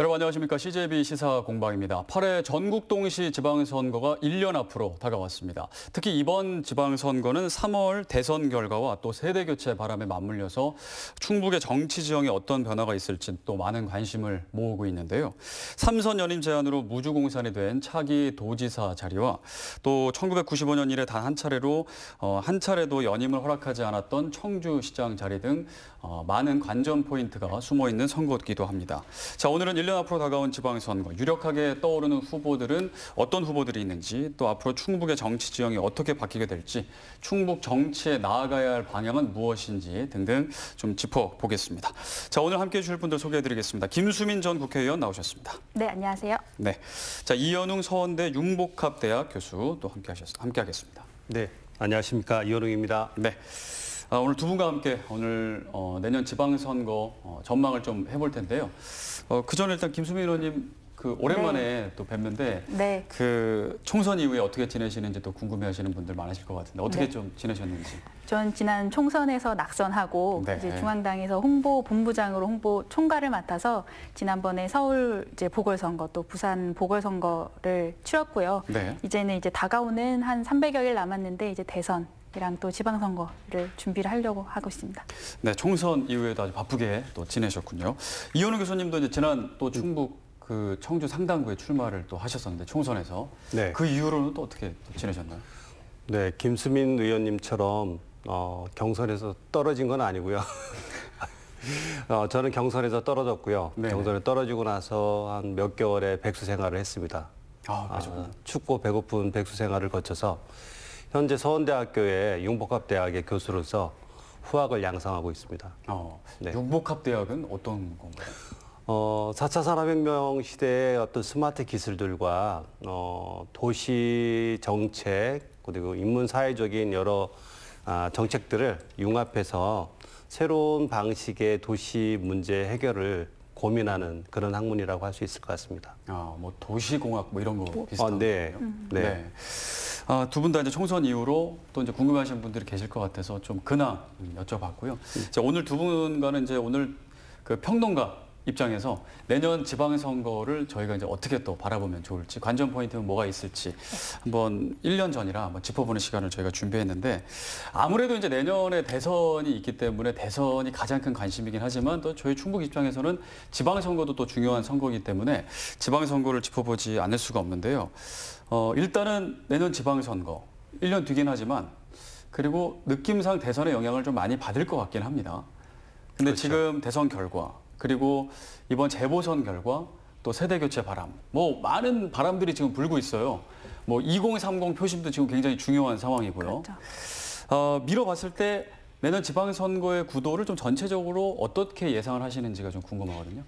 여러분 안녕하십니까. CJB 시사공방입니다. 8회 전국 동시 지방선거가 1년 앞으로 다가왔습니다. 특히 이번 지방선거는 3월 대선 결과와 또 세대교체 바람에 맞물려서 충북의 정치 지형에 어떤 변화가 있을지 또 많은 관심을 모으고 있는데요. 3선 연임 제안으로 무주공산이 된 차기 도지사 자리와 또 1995년 이래 단 한 차례도 연임을 허락하지 않았던 청주시장 자리 등 많은 관전 포인트가 숨어있는 선거이기도 합니다. 자, 오늘은 1년 앞으로 다가온 지방선거, 유력하게 떠오르는 후보들은 어떤 후보들이 있는지, 또 앞으로 충북의 정치 지형이 어떻게 바뀌게 될지, 충북 정치에 나아가야 할 방향은 무엇인지 등등 좀 짚어보겠습니다. 자, 오늘 함께해 주실 분들 소개해드리겠습니다. 김수민 전 국회의원 나오셨습니다. 네, 안녕하세요. 네, 자 이현웅 서원대 융복합대학 교수 또 함께하겠습니다. 네, 안녕하십니까. 이현웅입니다. 네. 오늘 두 분과 함께 오늘 내년 지방선거 전망을 좀 해볼 텐데요. 그 전에 일단 김수민 의원님 오랜만에 또 뵙는데 총선 이후에 어떻게 지내시는지 또 궁금해하시는 분들 많으실 것 같은데 어떻게 좀 지내셨는지. 전 지난 총선에서 낙선하고 이제 중앙당에서 홍보본부장으로 홍보 총괄을 맡아서 지난번에 서울 이제 보궐선거 또 부산 보궐선거를 치렀고요. 이제는 이제 다가오는 한 300여일 남았는데 이제 대선. 이랑 또 지방선거를 준비를 하려고 하고 있습니다. 네, 총선 이후에도 아주 바쁘게 또 지내셨군요. 이현우 교수님도 이제 지난 또 충북 청주 상당구에 출마를 또 하셨었는데 총선에서 그 이후로는 또 어떻게 또 지내셨나요? 네, 김수민 의원님처럼 경선에서 떨어진 건 아니고요. 저는 경선에서 떨어졌고요. 경선에 떨어지고 나서 한 몇 개월의 백수 생활을 했습니다. 춥고 배고픈 백수 생활을 거쳐서 현재 서원대학교의 융복합대학의 교수로서 후학을 양성하고 있습니다. 융복합대학은 어떤 건가요? 4차 산업혁명 시대의 어떤 스마트 기술들과 도시 정책 그리고 인문사회적인 여러 정책들을 융합해서 새로운 방식의 도시 문제 해결을 고민하는 그런 학문이라고 할 수 있을 것 같습니다. 뭐 도시공학 뭐 이런 거 비슷한 거예요? 네. 두 분 다 이제 총선 이후로 또 이제 궁금해하시는 분들이 계실 것 같아서 좀 근황 여쭤봤고요. 자, 오늘 두 분과는 이제 오늘 그 평론가 입장에서 내년 지방선거를 저희가 이제 어떻게 또 바라보면 좋을지, 관전 포인트는 뭐가 있을지 한번 1년 전이라 한번 짚어보는 시간을 저희가 준비했는데 아무래도 이제 내년에 대선이 있기 때문에 대선이 가장 큰 관심이긴 하지만 또 저희 충북 입장에서는 지방선거도 또 중요한 선거이기 때문에 지방선거를 짚어보지 않을 수가 없는데요. 일단은 내년 지방선거 1년 뒤긴 하지만 그리고 느낌상 대선의 영향을 좀 많이 받을 것 같긴 합니다. 근데 지금 대선 결과 그리고 이번 재보선 결과 또 세대교체 바람 뭐 많은 바람들이 지금 불고 있어요. 뭐 2030 표심도 지금 굉장히 중요한 상황이고요. 미뤄봤을 때 내년 지방선거의 구도를 좀 전체적으로 어떻게 예상을 하시는지가 좀 궁금하거든요.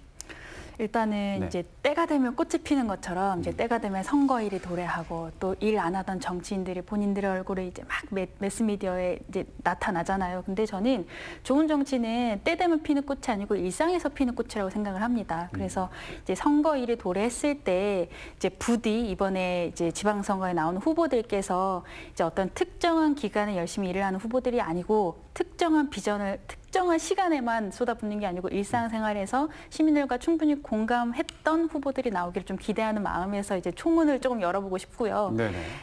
일단은 이제 때가 되면 꽃이 피는 것처럼 이제 때가 되면 선거일이 도래하고 또 일 안 하던 정치인들이 본인들의 얼굴을 이제 막 매스미디어에 이제 나타나잖아요. 근데 저는 좋은 정치는 때 되면 피는 꽃이 아니고 일상에서 피는 꽃이라고 생각을 합니다. 그래서 이제 선거일이 도래했을 때 이제 부디 이번에 이제 지방선거에 나오는 후보들께서 이제 어떤 특정한 기간에 열심히 일을 하는 후보들이 아니고 특정한 비전을 특정한 시간에만 쏟아붓는 게 아니고 일상생활에서 시민들과 충분히 공감했던 후보들이 나오기를 좀 기대하는 마음에서 이제 총문을 조금 열어보고 싶고요.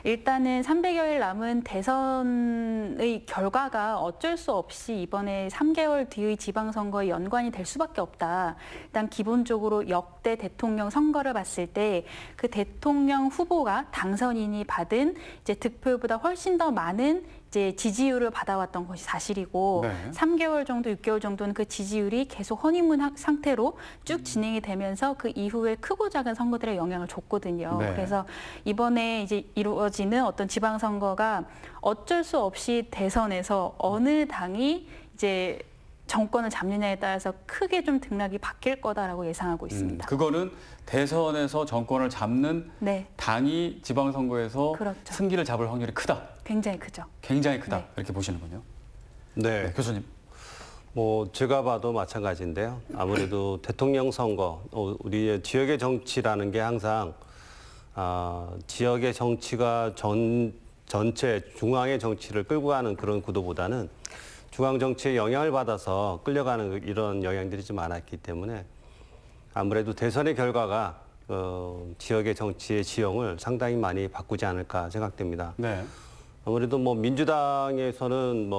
일단은 300여일 남은 대선의 결과가 어쩔 수 없이 이번에 3개월 뒤의 지방선거에 연관이 될 수밖에 없다. 일단 기본적으로 역대 대통령 선거를 봤을 때 그 대통령 후보가 당선인이 받은 이제 득표율보다 훨씬 더 많은 이제 지지율을 받아왔던 것이 사실이고 3개월 정도, 6개월 정도는 그 지지율이 계속 허니문 상태로 쭉 진행이 되면서 그 이후에 크고 작은 선거들에 영향을 줬거든요. 그래서 이번에 이제 이루어지는 어떤 지방선거가 어쩔 수 없이 대선에서 어느 당이 이제 정권을 잡느냐에 따라서 크게 좀 등락이 바뀔 거다라고 예상하고 있습니다. 그거는 대선에서 정권을 잡는 당이 지방선거에서 승기를 잡을 확률이 크다. 굉장히 크죠. 굉장히 크다. 이렇게 보시는군요. 네, 교수님. 뭐 제가 봐도 마찬가지인데요. 아무래도 대통령 선거, 우리 지역의 정치라는 게 항상 지역의 정치가 전체 중앙의 정치를 끌고 가는 그런 구도보다는 중앙 정치에 영향을 받아서 끌려가는 이런 영향들이 좀 많았기 때문에 아무래도 대선의 결과가 지역의 정치의 지형을 상당히 많이 바꾸지 않을까 생각됩니다. 네. 아무래도 뭐 민주당에서는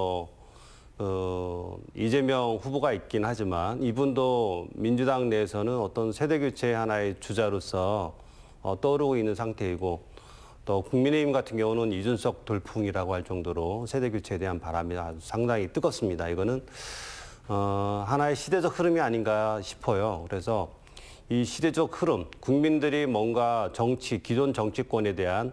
이재명 후보가 있긴 하지만 이분도 민주당 내에서는 어떤 세대 교체의 하나의 주자로서 떠오르고 있는 상태이고 또 국민의힘 같은 경우는 이준석 돌풍이라고 할 정도로 세대 교체에 대한 바람이 아주 상당히 뜨겁습니다. 이거는 하나의 시대적 흐름이 아닌가 싶어요. 그래서 이 시대적 흐름, 국민들이 뭔가 기존 정치권에 대한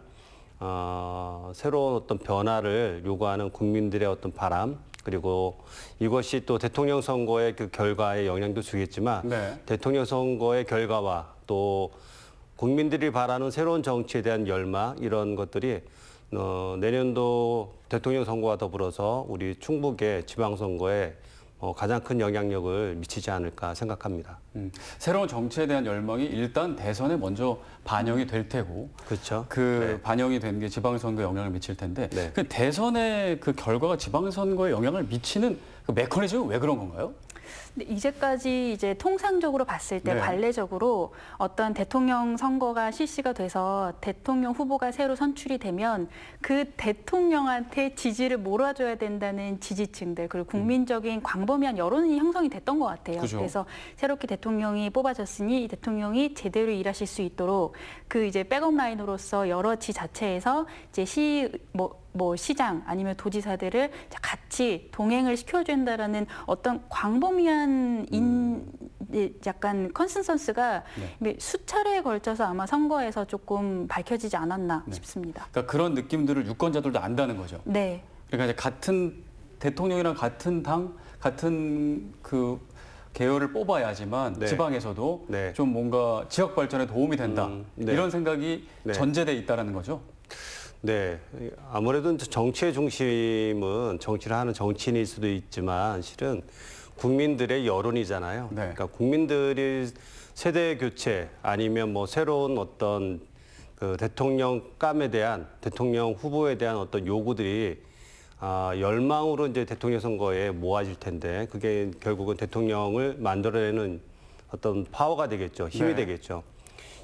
새로운 어떤 변화를 요구하는 국민들의 어떤 바람, 그리고 이것이 또 대통령 선거의 그 결과에 영향도 주겠지만 네. 대통령 선거의 결과와 또 국민들이 바라는 새로운 정치에 대한 열망 이런 것들이 내년도 대통령 선거와 더불어서 우리 충북의 지방선거에 가장 큰 영향력을 미치지 않을까 생각합니다. 새로운 정치에 대한 열망이 일단 대선에 먼저 반영이 될 테고, 그렇죠. 그 네. 반영이 된 게 지방선거에 영향을 미칠 텐데, 네. 그 대선의 그 결과가 지방선거에 영향을 미치는 그 메커니즘은 왜 그런 건가요? 근데 이제까지 이제 통상적으로 봤을 때 네. 관례적으로 어떤 대통령 선거가 실시가 돼서 대통령 후보가 새로 선출이 되면 그 대통령한테 지지를 몰아줘야 된다는 지지층들 그리고 국민적인 광범위한 여론이 형성이 됐던 것 같아요. 그죠. 그래서 새롭게 대통령이 뽑아졌으니 이 대통령이 제대로 일하실 수 있도록 그 이제 백업 라인으로서 여러 지자체에서 이제 시장 아니면 도지사들을 같이 동행을 시켜준다라는 어떤 광범위한 약간 컨센서스가 수차례에 걸쳐서 아마 선거에서 조금 밝혀지지 않았나 싶습니다. 그러니까 그런 느낌들을 유권자들도 안다는 거죠. 네. 그러니까 이제 같은 대통령이랑 같은 당, 같은 그 계열을 뽑아야지만 네. 지방에서도 네. 좀 뭔가 지역 발전에 도움이 된다. 네. 이런 생각이 네. 전제돼 있다라는 거죠. 네, 아무래도 정치의 중심은 정치를 하는 정치인일 수도 있지만 실은 국민들의 여론이잖아요. 네. 그러니까 국민들이 세대 교체 아니면 뭐 새로운 어떤 그 대통령감에 대한 대통령 후보에 대한 어떤 요구들이 열망으로 이제 대통령 선거에 모아질 텐데 그게 결국은 대통령을 만들어내는 어떤 파워가 되겠죠, 힘이 네. 되겠죠.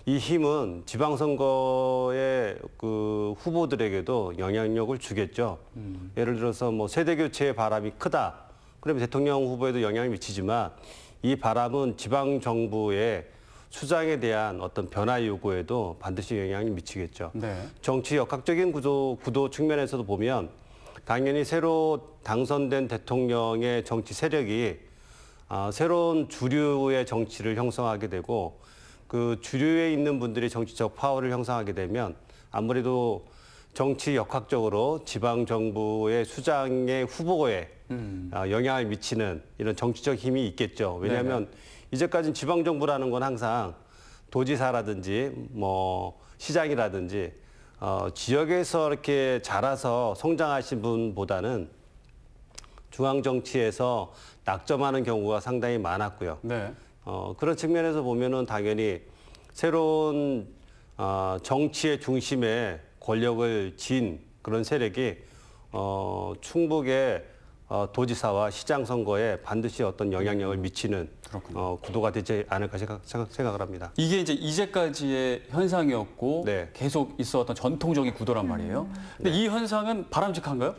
이 힘은 지방선거의 그 후보들에게도 영향력을 주겠죠. 예를 들어서 뭐 세대 교체의 바람이 크다. 그러면 대통령 후보에도 영향을 미치지만 이 바람은 지방 정부의 수장에 대한 어떤 변화 요구에도 반드시 영향을 미치겠죠. 네. 정치 역학적인 구도 측면에서도 보면 당연히 새로 당선된 대통령의 정치 세력이 새로운 주류의 정치를 형성하게 되고 그 주류에 있는 분들이 정치적 파워를 형성하게 되면 아무래도 정치 역학적으로 지방 정부의 수장의 후보에 영향을 미치는 이런 정치적 힘이 있겠죠. 왜냐하면 이제까지는 지방 정부라는 건 항상 도지사라든지 뭐 시장이라든지 지역에서 이렇게 자라서 성장하신 분보다는 중앙 정치에서 낙점하는 경우가 상당히 많았고요. 네. 그런 측면에서 보면은 당연히 새로운 정치의 중심에 권력을 쥔 그런 세력이 충북의 도지사와 시장 선거에 반드시 어떤 영향력을 미치는 구도가 되지 않을까 생각을 합니다. 이게 이제 이제까지의 현상이었고 네. 계속 있어왔던 전통적인 구도란 말이에요. 근데 이 현상은 바람직한가요?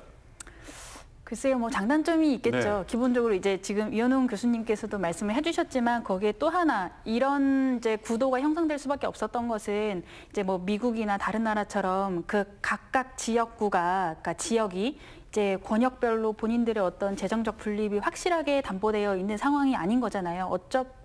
글쎄요, 뭐 장단점이 있겠죠. 네. 기본적으로 이제 지금 이현웅 교수님께서도 말씀을 해주셨지만 거기에 또 하나 이런 이제 구도가 형성될 수밖에 없었던 것은 이제 뭐 미국이나 다른 나라처럼 그 각각 지역구가, 그러니까 지역이 이제 권역별로 본인들의 어떤 재정적 분립이 확실하게 담보되어 있는 상황이 아닌 거잖아요.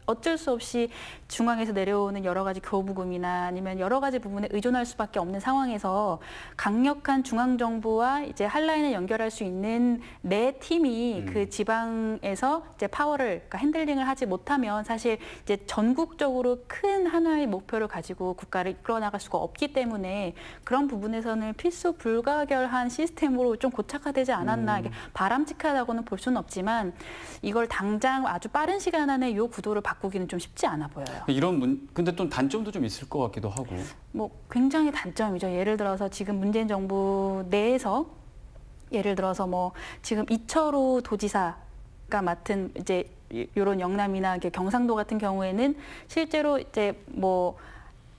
어쩔 수 없이 중앙에서 내려오는 여러 가지 교부금이나 아니면 여러 가지 부분에 의존할 수밖에 없는 상황에서 강력한 중앙 정부와 이제 한라인을 연결할 수 있는 내 팀이 그 지방에서 이제 파워를 그러니까 핸들링을 하지 못하면 사실 이제 전국적으로 큰 하나의 목표를 가지고 국가를 이끌어 나갈 수가 없기 때문에 그런 부분에서는 필수 불가결한 시스템으로 좀 고착화되지 않았나. 이게 바람직하다고는 볼 수는 없지만 이걸 당장 아주 빠른 시간 안에 이 구도를 바꾸기는 좀 쉽지 않아 보여요. 근데 또 단점도 좀 있을 것 같기도 하고. 뭐 굉장히 단점이죠. 예를 들어서 지금 문재인 정부 내에서 예를 들어서 뭐 지금 이철우 도지사가 맡은 이제 이런 영남이나 이렇게 경상도 같은 경우에는 실제로 이제 뭐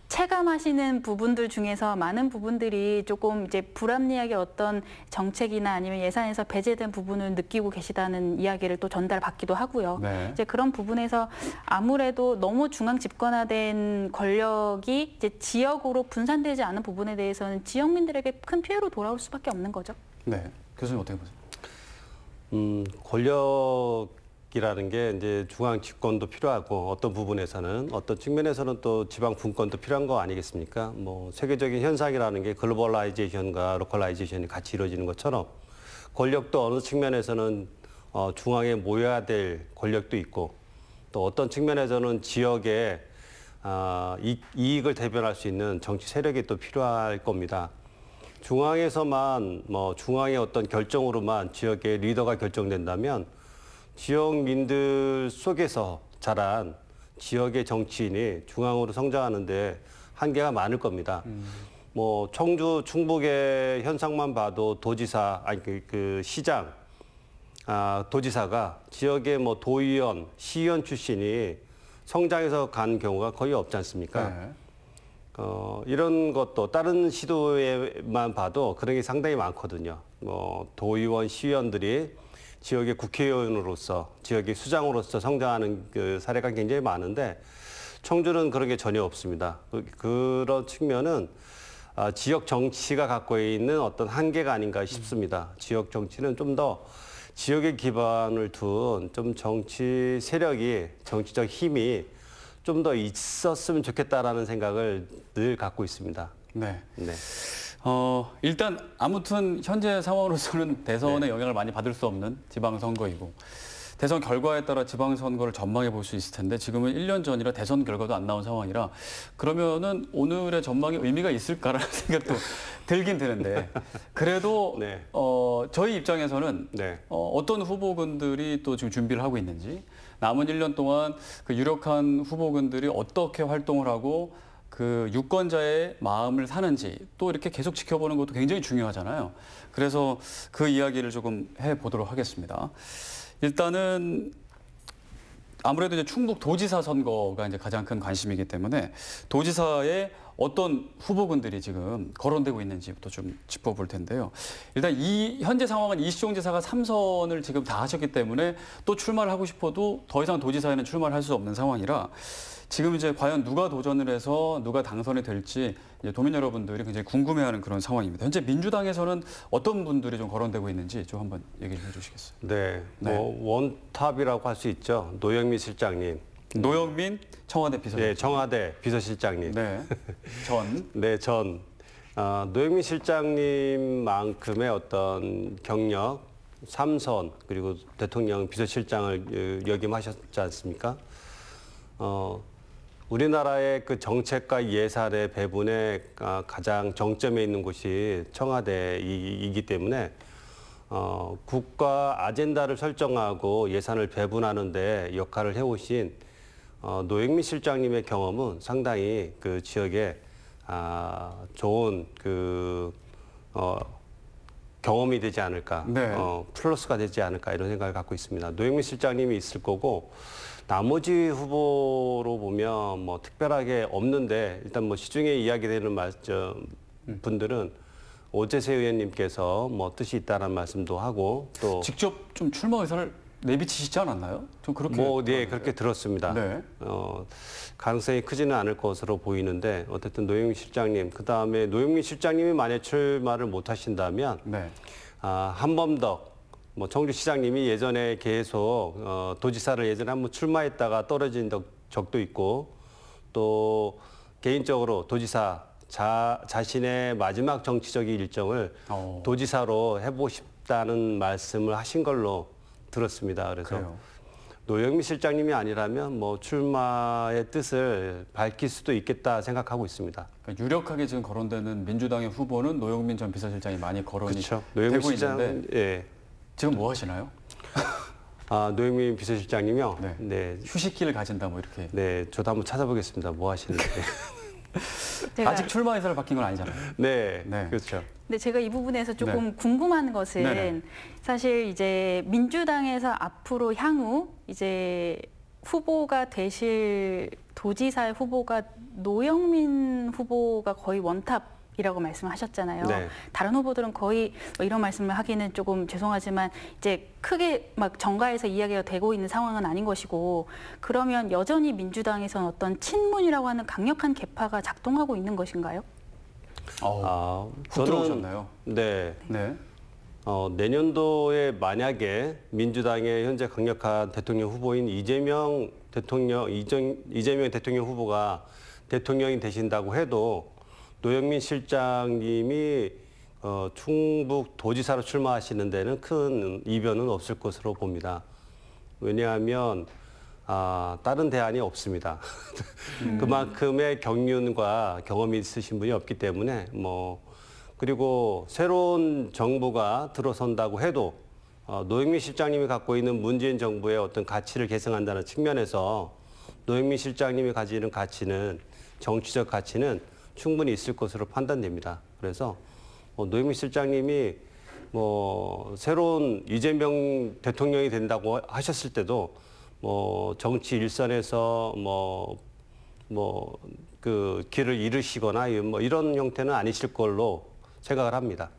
체감하시는 부분들 중에서 많은 부분들이 조금 이제 불합리하게 어떤 정책이나 아니면 예산에서 배제된 부분을 느끼고 계시다는 이야기를 또 전달받기도 하고요. 네. 이제 그런 부분에서 아무래도 너무 중앙 집권화된 권력이 이제 지역으로 분산되지 않은 부분에 대해서는 지역민들에게 큰 피해로 돌아올 수밖에 없는 거죠. 네. 교수님 어떻게 보세요? 권력이라는 게 이제 중앙 집권도 필요하고 어떤 부분에서는 어떤 측면에서는 또 지방 분권도 필요한 거 아니겠습니까? 뭐 세계적인 현상이라는 게 글로벌라이제이션과 로컬라이제이션이 같이 이루어지는 것처럼 권력도 어느 측면에서는 중앙에 모여야 될 권력도 있고 또 어떤 측면에서는 지역의 이익을 대변할 수 있는 정치 세력이 또 필요할 겁니다. 중앙에서만 중앙의 어떤 결정으로만 지역의 리더가 결정된다면 지역민들 속에서 자란 지역의 정치인이 중앙으로 성장하는데 한계가 많을 겁니다. 뭐 청주 충북의 현상만 봐도 도지사 아니 그 시장 도지사가 지역의 뭐 도의원, 시의원 출신이 성장해서 간 경우가 거의 없지 않습니까? 네. 이런 것도 다른 시도에만 봐도 그런 게 상당히 많거든요. 뭐 도의원, 시의원들이 지역의 국회의원으로서, 지역의 수장으로서 성장하는 그 사례가 굉장히 많은데 청주는 그런 게 전혀 없습니다. 그런 측면은 지역 정치가 갖고 있는 어떤 한계가 아닌가 싶습니다. 지역 정치는 좀 더 지역에 기반을 둔 좀 정치 세력이, 정치적 힘이 좀 더 있었으면 좋겠다라는 생각을 늘 갖고 있습니다. 네. 네. 일단 아무튼 현재 상황으로서는 대선의 네. 영향을 많이 받을 수 없는 지방선거이고 대선 결과에 따라 지방선거를 전망해 볼 수 있을 텐데 지금은 1년 전이라 대선 결과도 안 나온 상황이라 그러면은 오늘의 전망이 의미가 있을까라는 생각도 들긴 드는데 그래도 네. 저희 입장에서는 네. 어떤 후보군들이 또 지금 준비를 하고 있는지 남은 1년 동안 그 유력한 후보군들이 어떻게 활동을 하고 그 유권자의 마음을 사는지 또 이렇게 계속 지켜보는 것도 굉장히 중요하잖아요. 그래서 그 이야기를 조금 해보도록 하겠습니다. 일단은 아무래도 이제 충북 도지사 선거가 이제 가장 큰 관심이기 때문에 도지사의 어떤 후보군들이 지금 거론되고 있는지부터 좀 짚어볼 텐데요. 일단 현재 상황은 이시종 지사가 3선을 지금 다 하셨기 때문에 또 출마를 하고 싶어도 더 이상 도지사에는 출마를 할 수 없는 상황이라 지금 이제 과연 누가 도전을 해서 누가 당선이 될지 이제 도민 여러분들이 굉장히 궁금해하는 그런 상황입니다. 현재 민주당에서는 어떤 분들이 좀 거론되고 있는지 좀 한번 얘기 좀 해주시겠어요? 네. 네. 뭐 원탑이라고 할 수 있죠. 노영민 실장님. 노영민 청와대 비서실장. 네, 청와대 비서실장님. 네. 전. 네, 노영민 실장님만큼의 어떤 경력, 3선 그리고 대통령 비서실장을 역임하셨지 않습니까? 우리나라의 그 정책과 예산의 배분에 가장 정점에 있는 곳이 청와대이기 때문에 국가 아젠다를 설정하고 예산을 배분하는 데 역할을 해오신 노영민 실장님의 경험은 상당히 그 지역에 좋은 경험이 되지 않을까, 네. 플러스가 되지 않을까 이런 생각을 갖고 있습니다. 노영민 실장님이 있을 거고 나머지 후보로 보면 뭐 특별하게 없는데 일단 뭐 시중에 이야기되는 분들은 오재세 의원님께서 뭐 뜻이 있다는 말씀도 하고 또 직접 좀 출마 의사를 내비치시지 않았나요? 좀 그렇게. 네, 그렇게 들었습니다. 네. 가능성이 크지는 않을 것으로 보이는데 어쨌든 노영민 실장님, 그다음에 노영민 실장님이 만약 출마를 못 하신다면 네. 한범덕 뭐 청주시장님이 예전에 계속 도지사를 예전에 한번 출마했다가 떨어진 적도 있고 또 개인적으로 도지사 자신의 마지막 정치적인 일정을 도지사로 해보고 싶다는 말씀을 하신 걸로 들었습니다. 그래서 그래요. 노영민 실장님이 아니라면 뭐 출마의 뜻을 밝힐 수도 있겠다 생각하고 있습니다. 그러니까 유력하게 지금 거론되는 민주당의 후보는 노영민 전 비서실장이 많이 거론이 그렇죠. 되고 노영민 실장, 있는데 예. 지금 뭐 하시나요? 노영민 비서실장님이요. 네. 네. 휴식기를 가진다 뭐 이렇게. 네, 저도 한번 찾아보겠습니다. 뭐 하시는지. 제가 아직 출마 의사를 밝힌 건 아니잖아요. 네, 네. 그렇죠. 근데 제가 이 부분에서 조금 궁금한 것은 네네. 사실 이제 민주당에서 앞으로 향후 이제 후보가 되실 도지사의 후보가 노영민 후보가 거의 원탑이라고 말씀하셨잖아요. 네. 다른 후보들은 거의 뭐 이런 말씀을 하기는 조금 죄송하지만 이제 크게 막 정가에서 이야기가 되고 있는 상황은 아닌 것이고 그러면 여전히 민주당에서는 어떤 친문이라고 하는 강력한 계파가 작동하고 있는 것인가요? 훅 들어오셨나요? 네. 네. 내년도에 만약에 민주당의 현재 강력한 대통령 후보인 이재명 대통령 후보가 대통령이 되신다고 해도 노영민 실장님이 충북 도지사로 출마하시는 데는 큰 이변은 없을 것으로 봅니다. 왜냐하면 다른 대안이 없습니다. 그만큼의 경륜과 경험이 있으신 분이 없기 때문에 그리고 새로운 정부가 들어선다고 해도 노영민 실장님이 갖고 있는 문재인 정부의 어떤 가치를 계승한다는 측면에서 노영민 실장님이 가지는 가치는 정치적 가치는 충분히 있을 것으로 판단됩니다. 그래서 노영민 실장님이 새로운 이재명 대통령이 된다고 하셨을 때도 정치 일선에서 그 길을 잃으시거나 이런 형태는 아니실 걸로 생각을 합니다.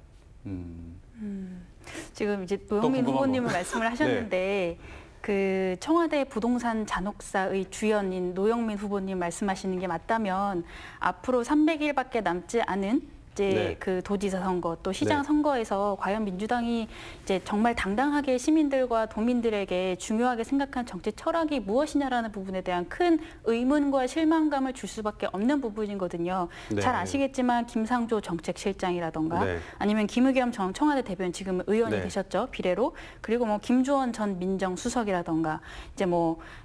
지금 이제 노영민 후보님은 말씀을 하셨는데 네. 그 청와대 부동산 잔혹사의 주연인 노영민 후보님 말씀하시는 게 맞다면 앞으로 300일밖에 남지 않은 이제 네. 그 도지사 선거 또 시장 네. 선거에서 과연 민주당이 이제 정말 당당하게 시민들과 도민들에게 중요하게 생각한 정치 철학이 무엇이냐라는 부분에 대한 큰 의문과 실망감을 줄 수밖에 없는 부분이거든요. 네. 잘 아시겠지만 김상조 정책실장이라던가 네. 아니면 김의겸 전 청와대 대변인 지금 의원이 네. 되셨죠 비례로 그리고 김주원 전 민정수석이라던가 이제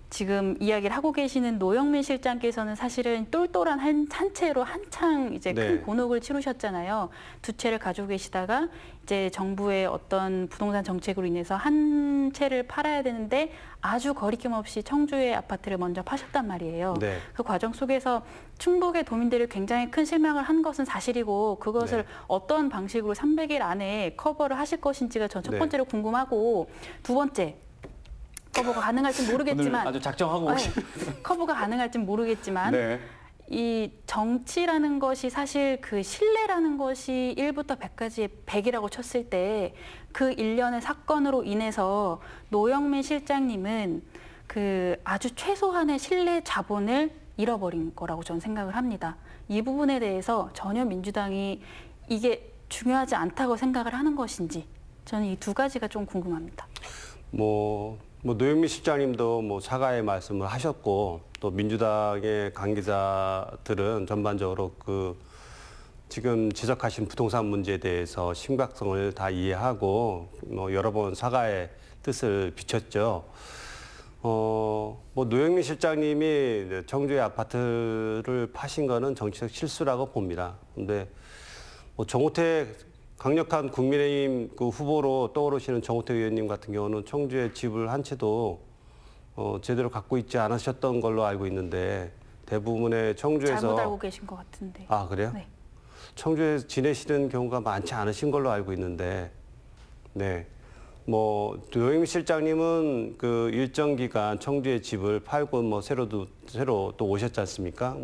지금 이야기를 하고 계시는 노영민 실장께서는 사실은 똘똘한 한 채로 한창 이제 네. 큰 곤혹을 치르셨잖아요. 두 채를 가지고 계시다가 이제 정부의 어떤 부동산 정책으로 인해서 한 채를 팔아야 되는데 아주 거리낌 없이 청주의 아파트를 먼저 파셨단 말이에요. 네. 그 과정 속에서 충북의 도민들이 굉장히 큰 실망을 한 것은 사실이고 그것을 네. 어떤 방식으로 300일 안에 커버를 하실 것인지가 전 첫 네. 번째로 궁금하고 두 번째 커버가 가능할지 오늘 모르겠지만 아주 작정하고 오신. 커버가 가능할지 모르겠지만 네. 이 정치라는 것이 사실 그 신뢰라는 것이 1부터 100까지의 100이라고 쳤을 때 그 일련의 사건으로 인해서 노영민 실장님은 그 아주 최소한의 신뢰 자본을 잃어버린 거라고 저는 생각을 합니다. 이 부분에 대해서 전혀 민주당이 이게 중요하지 않다고 생각을 하는 것인지 저는 이 두 가지가 좀 궁금합니다. 노영민 실장님도 사과의 말씀을 하셨고 또 민주당의 관계자들은 전반적으로 지금 지적하신 부동산 문제에 대해서 심각성을 다 이해하고 여러 번 사과의 뜻을 비췄죠. 노영민 실장님이 청주의 아파트를 파신 거는 정치적 실수라고 봅니다. 근데 정우택 강력한 국민의힘 후보로 떠오르시는 정우택 의원님 같은 경우는 청주에 집을 한 채도 제대로 갖고 있지 않으셨던 걸로 알고 있는데 대부분의 청주에서 잘못 알고 계신 것 같은데. 아 그래요? 네. 청주에 지내시는 경우가 많지 않으신 걸로 알고 있는데 네. 노영민 실장님은 그 일정 기간 청주에 집을 팔고 새로 또 오셨지 않습니까?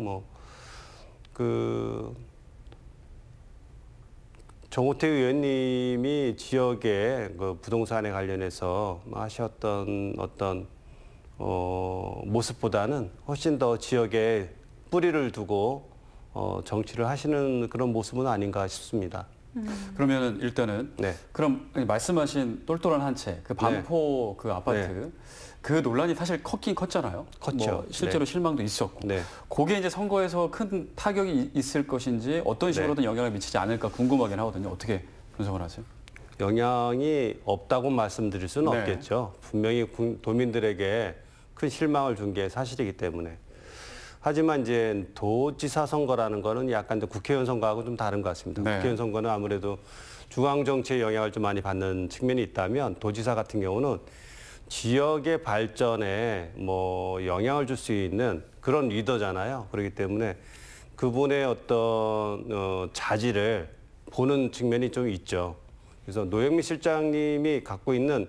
정우택 의원님이 지역의 부동산에 관련해서 하셨던 어떤 모습보다는 훨씬 더 지역에 뿌리를 두고 정치를 하시는 그런 모습은 아닌가 싶습니다. 그러면 일단은 네. 그럼 말씀하신 똘똘한 한 채, 그 반포 그 아파트 네. 그 논란이 사실 컸긴 컸잖아요. 컸죠. 실제로 네. 실망도 있었고. 네. 그게 이제 선거에서 큰 타격이 있을 것인지 어떤 식으로든 영향을 미치지 않을까 궁금하긴 하거든요. 어떻게 분석을 하세요? 영향이 없다고 말씀드릴 수는 네. 없겠죠. 분명히 도민들에게 큰 실망을 준 게 사실이기 때문에. 하지만 이제 도지사 선거라는 거는 약간 국회의원 선거하고 좀 다른 것 같습니다. 네. 국회의원 선거는 아무래도 중앙 정치의 영향을 좀 많이 받는 측면이 있다면 도지사 같은 경우는 지역의 발전에 영향을 줄 수 있는 그런 리더잖아요. 그렇기 때문에 그분의 어떤 자질을 보는 측면이 좀 있죠. 그래서 노영민 실장님이 갖고 있는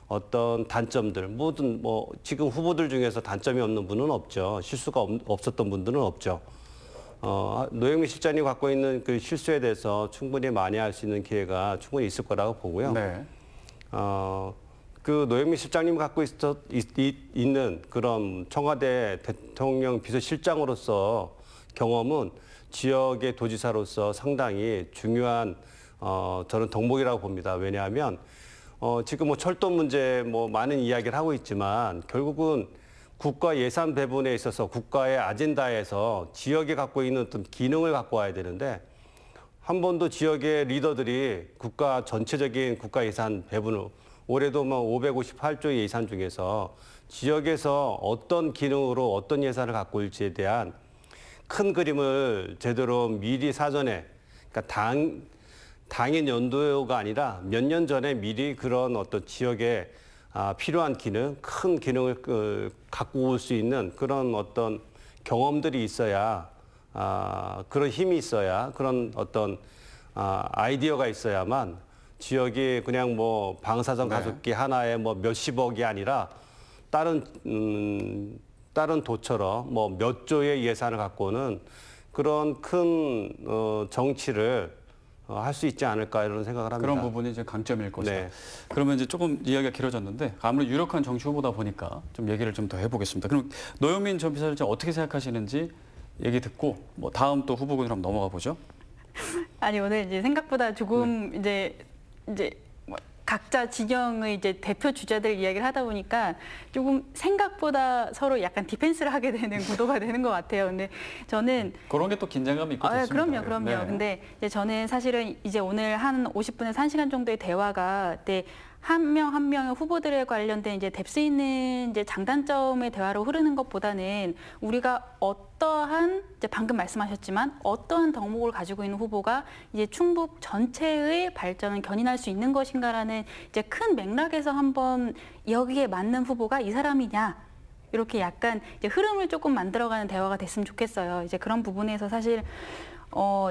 어떤 단점들, 모든 지금 후보들 중에서 단점이 없는 분은 없죠. 실수가 없었던 분들은 없죠. 노영민 실장님이 갖고 있는 그 실수에 대해서 충분히 만회할 수 있는 기회가 충분히 있을 거라고 보고요. 네. 그 노영민 실장님이 갖고 있는 그런 청와대 대통령 비서실장으로서 경험은 지역의 도지사로서 상당히 중요한 저는 덕목이라고 봅니다. 왜냐하면 지금 철도 문제 많은 이야기를 하고 있지만 결국은 국가 예산 배분에 있어서 국가의 아젠다에서 지역에 갖고 있는 어떤 기능을 갖고 와야 되는데 한 번도 지역의 리더들이 국가 전체적인 국가 예산 배분을 올해도 558조의 예산 중에서 지역에서 어떤 기능으로 어떤 예산을 갖고 올지에 대한 큰 그림을 제대로 미리 사전에, 그러니까 당연 연도가 아니라 몇 년 전에 미리 그런 어떤 지역에 필요한 기능, 큰 기능을 갖고 올 수 있는 그런 어떤 경험들이 있어야, 그런 힘이 있어야, 그런 어떤 아이디어가 있어야만 지역이 그냥 방사선 가속기 하나에 몇십억이 아니라 다른 도처럼 몇 조의 예산을 갖고는 그런 큰 정치를 할 수 있지 않을까 이런 생각을 합니다. 그런 부분이 이제 강점일 것이다. 네. 그러면 이제 조금 이야기가 길어졌는데 아무래도 유력한 정치 후보다 보니까 좀 얘기를 좀 더 해보겠습니다. 그럼 노영민 전 비서실장 어떻게 생각하시는지 얘기 듣고 다음 또 후보군으로 한번 넘어가 보죠. 아니 오늘 이제 생각보다 조금 이제 각자 진영의 이제 대표 주자들 이야기를 하다 보니까 조금 생각보다 서로 약간 디펜스를 하게 되는 구도가 되는 것 같아요. 근데 저는 그런 게 또 긴장감이 있고 좋습니다. 그럼요. 네. 근데 이제 저는 사실은 이제 오늘 한 50분에서 1시간 정도의 대화가 한 명 한 명의 후보들에 관련된 이제 뎁스 있는 이제 장단점의 대화로 흐르는 것보다는 우리가 어떠한 이제 방금 말씀하셨지만 어떠한 덕목을 가지고 있는 후보가 이제 충북 전체의 발전을 견인할 수 있는 것인가라는 이제 큰 맥락에서 한번 여기에 맞는 후보가 이 사람이냐. 이렇게 약간 이제 흐름을 조금 만들어가는 대화가 됐으면 좋겠어요. 이제 그런 부분에서 사실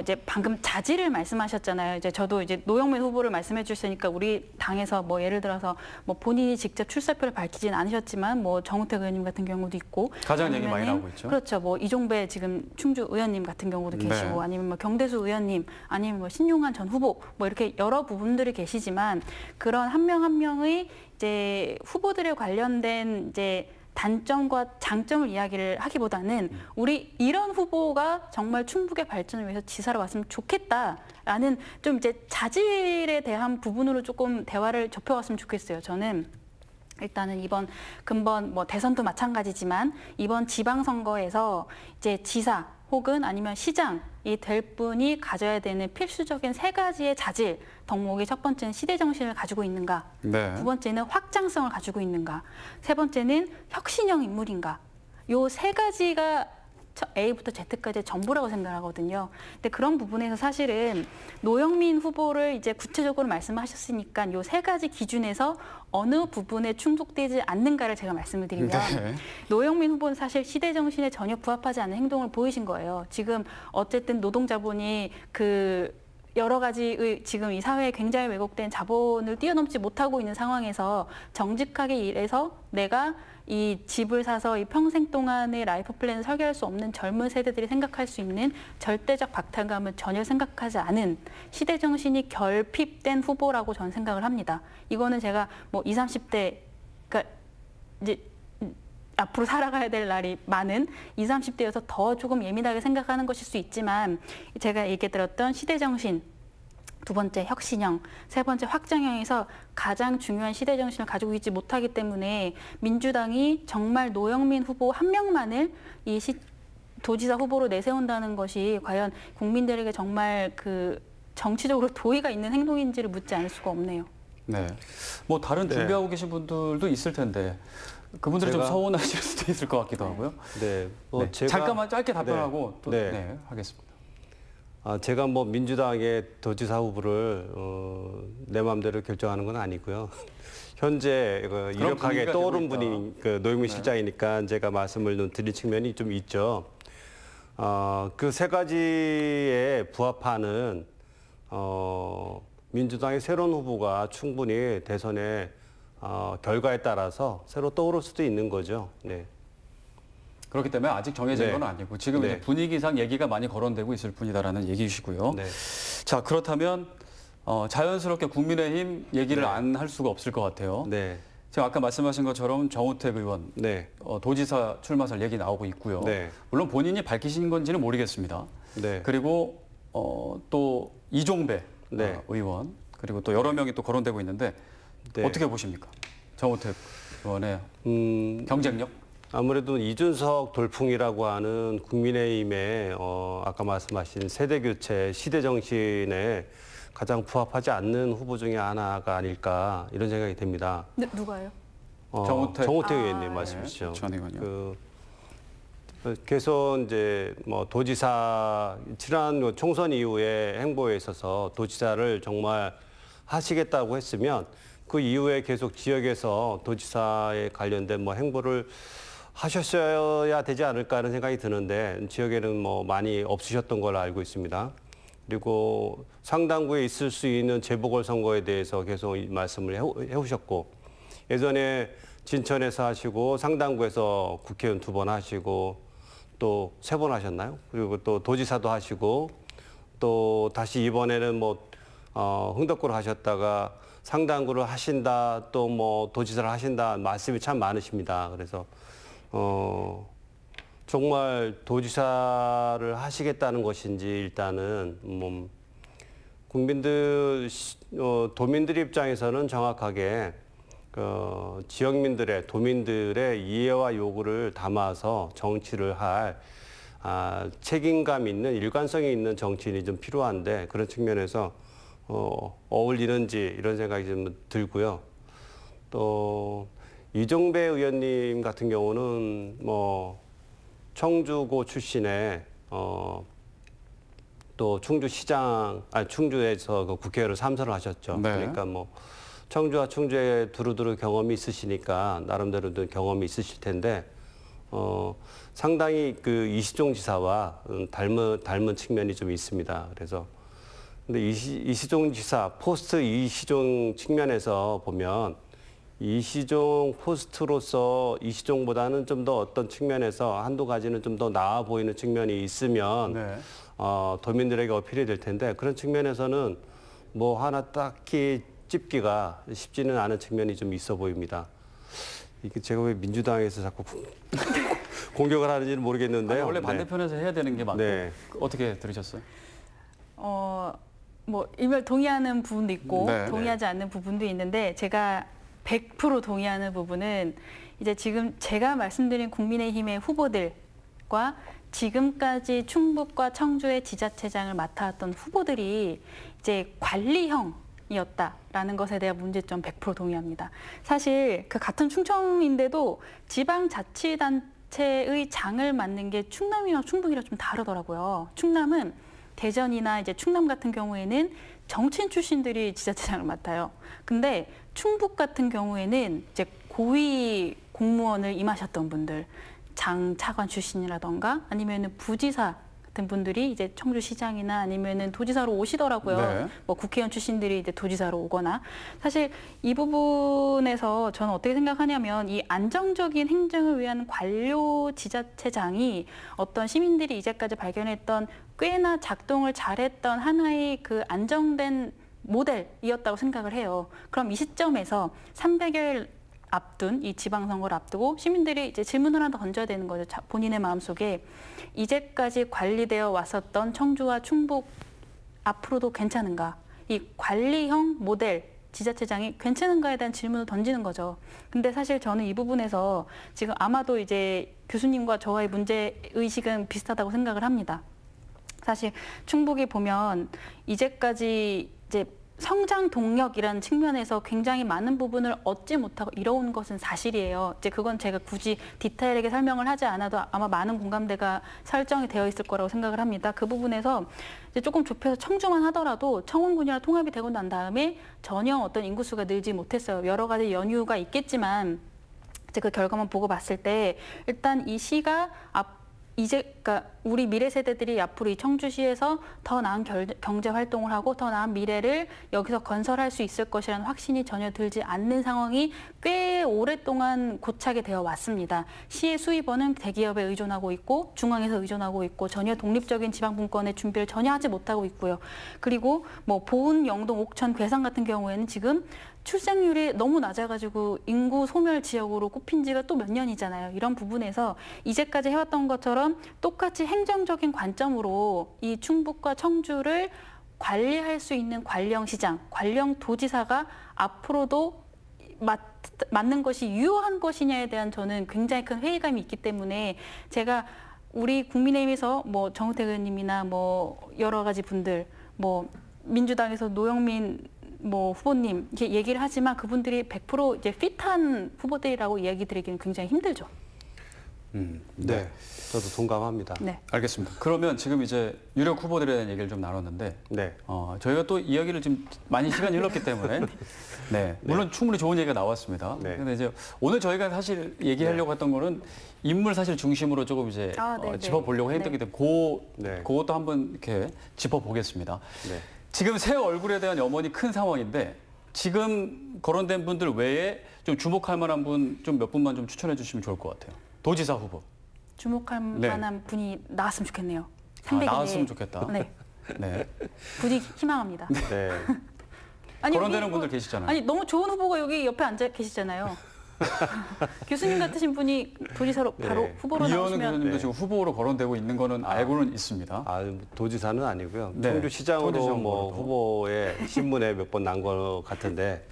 이제 방금 자질을 말씀하셨잖아요. 이제 저도 이제 노영민 후보를 말씀해 주셨으니까 우리 당에서 예를 들어서 본인이 직접 출사표를 밝히진 않으셨지만 정우택 의원님 같은 경우도 있고 가장 얘기 많이 나오고 있죠. 그렇죠. 이종배 지금 충주 의원님 같은 경우도 네. 계시고 아니면 경대수 의원님 아니면 신용환 전 후보 이렇게 여러 부분들이 계시지만 그런 한 명 한 명의 이제 후보들에 관련된 이제 단점과 장점을 이야기를 하기보다는 우리 이런 후보가 정말 충북의 발전을 위해서 지사로 왔으면 좋겠다라는 좀 이제 자질에 대한 부분으로 조금 대화를 접해왔으면 좋겠어요. 저는 일단은 이번 근본 대선도 마찬가지지만 이번 지방선거에서 이제 지사 혹은 아니면 시장이 될 분이 가져야 되는 필수적인 3가지의 자질, 덕목이 첫 번째는 시대 정신을 가지고 있는가, 네. 두 번째는 확장성을 가지고 있는가, 세 번째는 혁신형 인물인가. 요 3가지가 A부터 Z까지의 전부라고 생각하거든요. 근데 그런 부분에서 사실은 노영민 후보를 이제 구체적으로 말씀하셨으니까 요 3가지 기준에서 어느 부분에 충족되지 않는가를 제가 말씀을 드리면 네. 노영민 후보는 사실 시대 정신에 전혀 부합하지 않는 행동을 보이신 거예요. 지금 어쨌든 노동자본이 여러 가지의 지금 이 사회에 굉장히 왜곡된 자본을 뛰어넘지 못하고 있는 상황에서 정직하게 일해서 내가 이 집을 사서 이 평생 동안의 라이프 플랜을 설계할 수 없는 젊은 세대들이 생각할 수 있는 절대적 박탈감을 전혀 생각하지 않은 시대 정신이 결핍된 후보라고 저는 생각을 합니다. 이거는 제가 20, 30대 그러니까 이제 앞으로 살아가야 될 날이 많은 20, 30대여서 더 조금 예민하게 생각하는 것일 수 있지만 제가 얘기해드렸던 시대 정신, 두 번째 혁신형, 세 번째 확장형에서 가장 중요한 시대 정신을 가지고 있지 못하기 때문에 민주당이 정말 노영민 후보 한 명만을 이 도지사 후보로 내세운다는 것이 과연 국민들에게 정말 정치적으로 도의가 있는 행동인지를 묻지 않을 수가 없네요. 네. 다른 준비하고 계신 분들도 있을 텐데 그분들이 좀 서운하실 수도 있을 것 같기도 하고요. 네. 네. 잠깐만 짧게 답변하고 또 하겠습니다. 제가 민주당의 도지사 후보를 내 마음대로 결정하는 건 아니고요. 현재 유력하게 떠오른 분이 노영민 실장이니까 제가 말씀을 좀 드릴 측면이 좀 있죠. 그 세 가지에 부합하는 민주당의 새로운 후보가 충분히 대선의 결과에 따라서 새로 떠오를 수도 있는 거죠. 네. 그렇기 때문에 아직 정해진 네. 건 아니고 지금 네. 이제 분위기상 얘기가 많이 거론되고 있을 뿐이다라는 얘기이시고요. 네. 자, 그렇다면 자연스럽게 국민의힘 얘기를 네. 안 할 수가 없을 것 같아요. 네. 지금 아까 말씀하신 것처럼 정우택 의원 네. 도지사 출마설 얘기 나오고 있고요. 네. 물론 본인이 밝히신 건지는 모르겠습니다. 네. 그리고 또 이종배 네. 의원 그리고 또 여러 명이 또 거론되고 있는데 네. 어떻게 보십니까? 정우택 의원의 경쟁력? 아무래도 이준석 돌풍이라고 하는 국민의힘의 아까 말씀하신 세대교체, 시대정신에 가장 부합하지 않는 후보 중에 하나가 아닐까 이런 생각이 듭니다. 누가요? 정우택 의원님 네. 말씀이시죠. 전 의원이요. 계속 이제 뭐 도지사 지난 총선 이후에 행보에 있어서 도지사를 정말 하시겠다고 했으면 그 이후에 계속 지역에서 도지사에 관련된 뭐 행보를 하셨어야 되지 않을까 하는 생각이 드는데 지역에는 뭐 많이 없으셨던 걸로 알고 있습니다. 그리고 상당구에 있을 수 있는 재보궐선거에 대해서 계속 말씀을 해오셨고 예전에 진천에서 하시고 상당구에서 국회의원 2번 하시고 또 3번 하셨나요? 그리고 또 도지사도 하시고 또 다시 이번에는 뭐 흥덕구를 하셨다가 상당구를 하신다 또 뭐 도지사를 하신다 말씀이 참 많으십니다. 그래서 정말 도지사를 하시겠다는 것인지 일단은 국민들 도민들 입장에서는 정확하게 지역민들의 도민들의 이해와 요구를 담아서 정치를 할 책임감 있는 일관성이 있는 정치인이 좀 필요한데 그런 측면에서 어울리는지 이런 생각이 좀 들고요. 또 이종배 의원님 같은 경우는 뭐 청주고 출신의 또 충주에서 그 국회의원을 3선을 하셨죠. 네. 그러니까 뭐 청주와 충주에 두루두루 경험이 있으시니까 나름대로도 경험이 있으실 텐데 상당히 그 이시종 지사와 닮은 측면이 좀 있습니다. 그래서 근데 이시종 지사 포스트 이시종 측면에서 보면 이시종 포스트로서 이시종보다는 좀 더 어떤 측면에서 한두 가지는 좀 더 나아 보이는 측면이 있으면 네. 도민들에게 어필이 될 텐데 그런 측면에서는 뭐 하나 딱히 찝기가 쉽지는 않은 측면이 좀 있어 보입니다. 이게 제가 왜 민주당에서 자꾸 공격을 하는지는 모르겠는데요. 아니, 원래 네. 반대편에서 해야 되는 게 맞고 네. 어떻게 들으셨어요? 뭐 일면 동의하는 부분도 있고 네. 동의하지 않는 부분도 있는데 제가 100% 동의하는 부분은 이제 지금 제가 말씀드린 국민의힘의 후보들과 지금까지 충북과 청주의 지자체장을 맡아왔던 후보들이 이제 관리형이었다라는 것에 대한 문제점 100% 동의합니다. 사실 그 같은 충청인데도 지방자치단체의 장을 맡는 게 충남이랑 충북이랑 좀 다르더라고요. 충남은 대전이나 이제 충남 같은 경우에는 정치인 출신들이 지자체장을 맡아요. 근데 충북 같은 경우에는 이제 고위 공무원을 임하셨던 분들, 장 차관 출신이라던가 아니면은 부지사 같은 분들이 이제 청주시장이나 아니면은 도지사로 오시더라고요. 네. 뭐 국회의원 출신들이 이제 도지사로 오거나 사실 이 부분에서 저는 어떻게 생각하냐면 이 안정적인 행정을 위한 관료 지자체장이 어떤 시민들이 이제까지 발견했던 꽤나 작동을 잘했던 하나의 그 안정된 모델이었다고 생각을 해요. 그럼 이 시점에서 300일 앞둔 이 지방선거를 앞두고 시민들이 이제 질문을 하나 던져야 되는 거죠. 본인의 마음속에 이제까지 관리되어 왔었던 청주와 충북 앞으로도 괜찮은가? 이 관리형 모델 지자체장이 괜찮은가에 대한 질문을 던지는 거죠. 근데 사실 저는 이 부분에서 지금 아마도 이제 교수님과 저와의 문제의식은 비슷하다고 생각을 합니다. 사실 충북이 보면 이제까지 이제 성장 동력이라는 측면에서 굉장히 많은 부분을 얻지 못하고 이뤄온 것은 사실이에요. 이제 그건 제가 굳이 디테일하게 설명을 하지 않아도 아마 많은 공감대가 설정이 되어 있을 거라고 생각을 합니다. 그 부분에서 이제 조금 좁혀서 청주만 하더라도 청원군이랑 통합이 되고 난 다음에 전혀 어떤 인구수가 늘지 못했어요. 여러 가지 연유가 있겠지만 이제 그 결과만 보고 봤을 때 일단 이 시가 그러니까 우리 미래 세대들이 앞으로 이 청주시에서 더 나은 경제 활동을 하고 더 나은 미래를 여기서 건설할 수 있을 것이라는 확신이 전혀 들지 않는 상황이 꽤 오랫동안 고착이 되어 왔습니다. 시의 수입원은 대기업에 의존하고 있고 중앙에서 의존하고 있고 전혀 독립적인 지방 분권의 준비를 전혀 하지 못하고 있고요. 그리고 뭐 보은, 영동, 옥천, 괴산 같은 경우에는 지금 출생률이 너무 낮아가지고 인구 소멸 지역으로 꼽힌 지가 또 몇 년이잖아요. 이런 부분에서 이제까지 해왔던 것처럼 똑같이 행정적인 관점으로 이 충북과 청주를 관리할 수 있는 관령시장, 관령도지사가 앞으로도 맞는 것이 유효한 것이냐에 대한 저는 굉장히 큰 회의감이 있기 때문에 제가 우리 국민의힘에서 뭐 정우택 의원님이나 뭐 여러 가지 분들, 뭐 민주당에서 노영민 뭐 후보님 이렇게 얘기를 하지만 그분들이 100% 이제 핏한 후보들이라고 이야기 드리기는 굉장히 힘들죠. 네, 저도 동감합니다. 네. 알겠습니다. 그러면 지금 이제 유력 후보들에 대한 얘기를 좀 나눴는데, 네. 저희가 또 이야기를 지금 많이 시간이 흘렀기 때문에, 네, 물론 충분히 좋은 얘기가 나왔습니다. 네. 근데 이제 오늘 저희가 사실 얘기하려고 했던 거는 인물 사실 중심으로 조금 이제 네, 짚어보려고 네. 했기 때문에 네. 그것도 한번 이렇게 짚어보겠습니다. 네. 지금 새 얼굴에 대한 염원이 큰 상황인데 지금 거론된 분들 외에 좀 주목할 만한 분 좀 몇 분만 좀 추천해 주시면 좋을 것 같아요. 도지사 후보. 주목할 네. 만한 분이 나왔으면 좋겠네요. 나왔으면 좋겠다. 네. 네. 부디 희망합니다. 네. 아니, 거론되는 여기 분들 계시잖아요. 아니 너무 좋은 후보가 여기 옆에 앉아 계시잖아요. 교수님 같으신 분이 도지사로 바로 네. 후보로 이현우 나오시면 교수님도 네. 지금 후보로 거론되고 있는 거는 알고는 있습니다. 도지사는 아니고요. 네. 청주시장으로 청주시장 뭐 후보로도. 후보에 신문에 몇 번 난 것 같은데,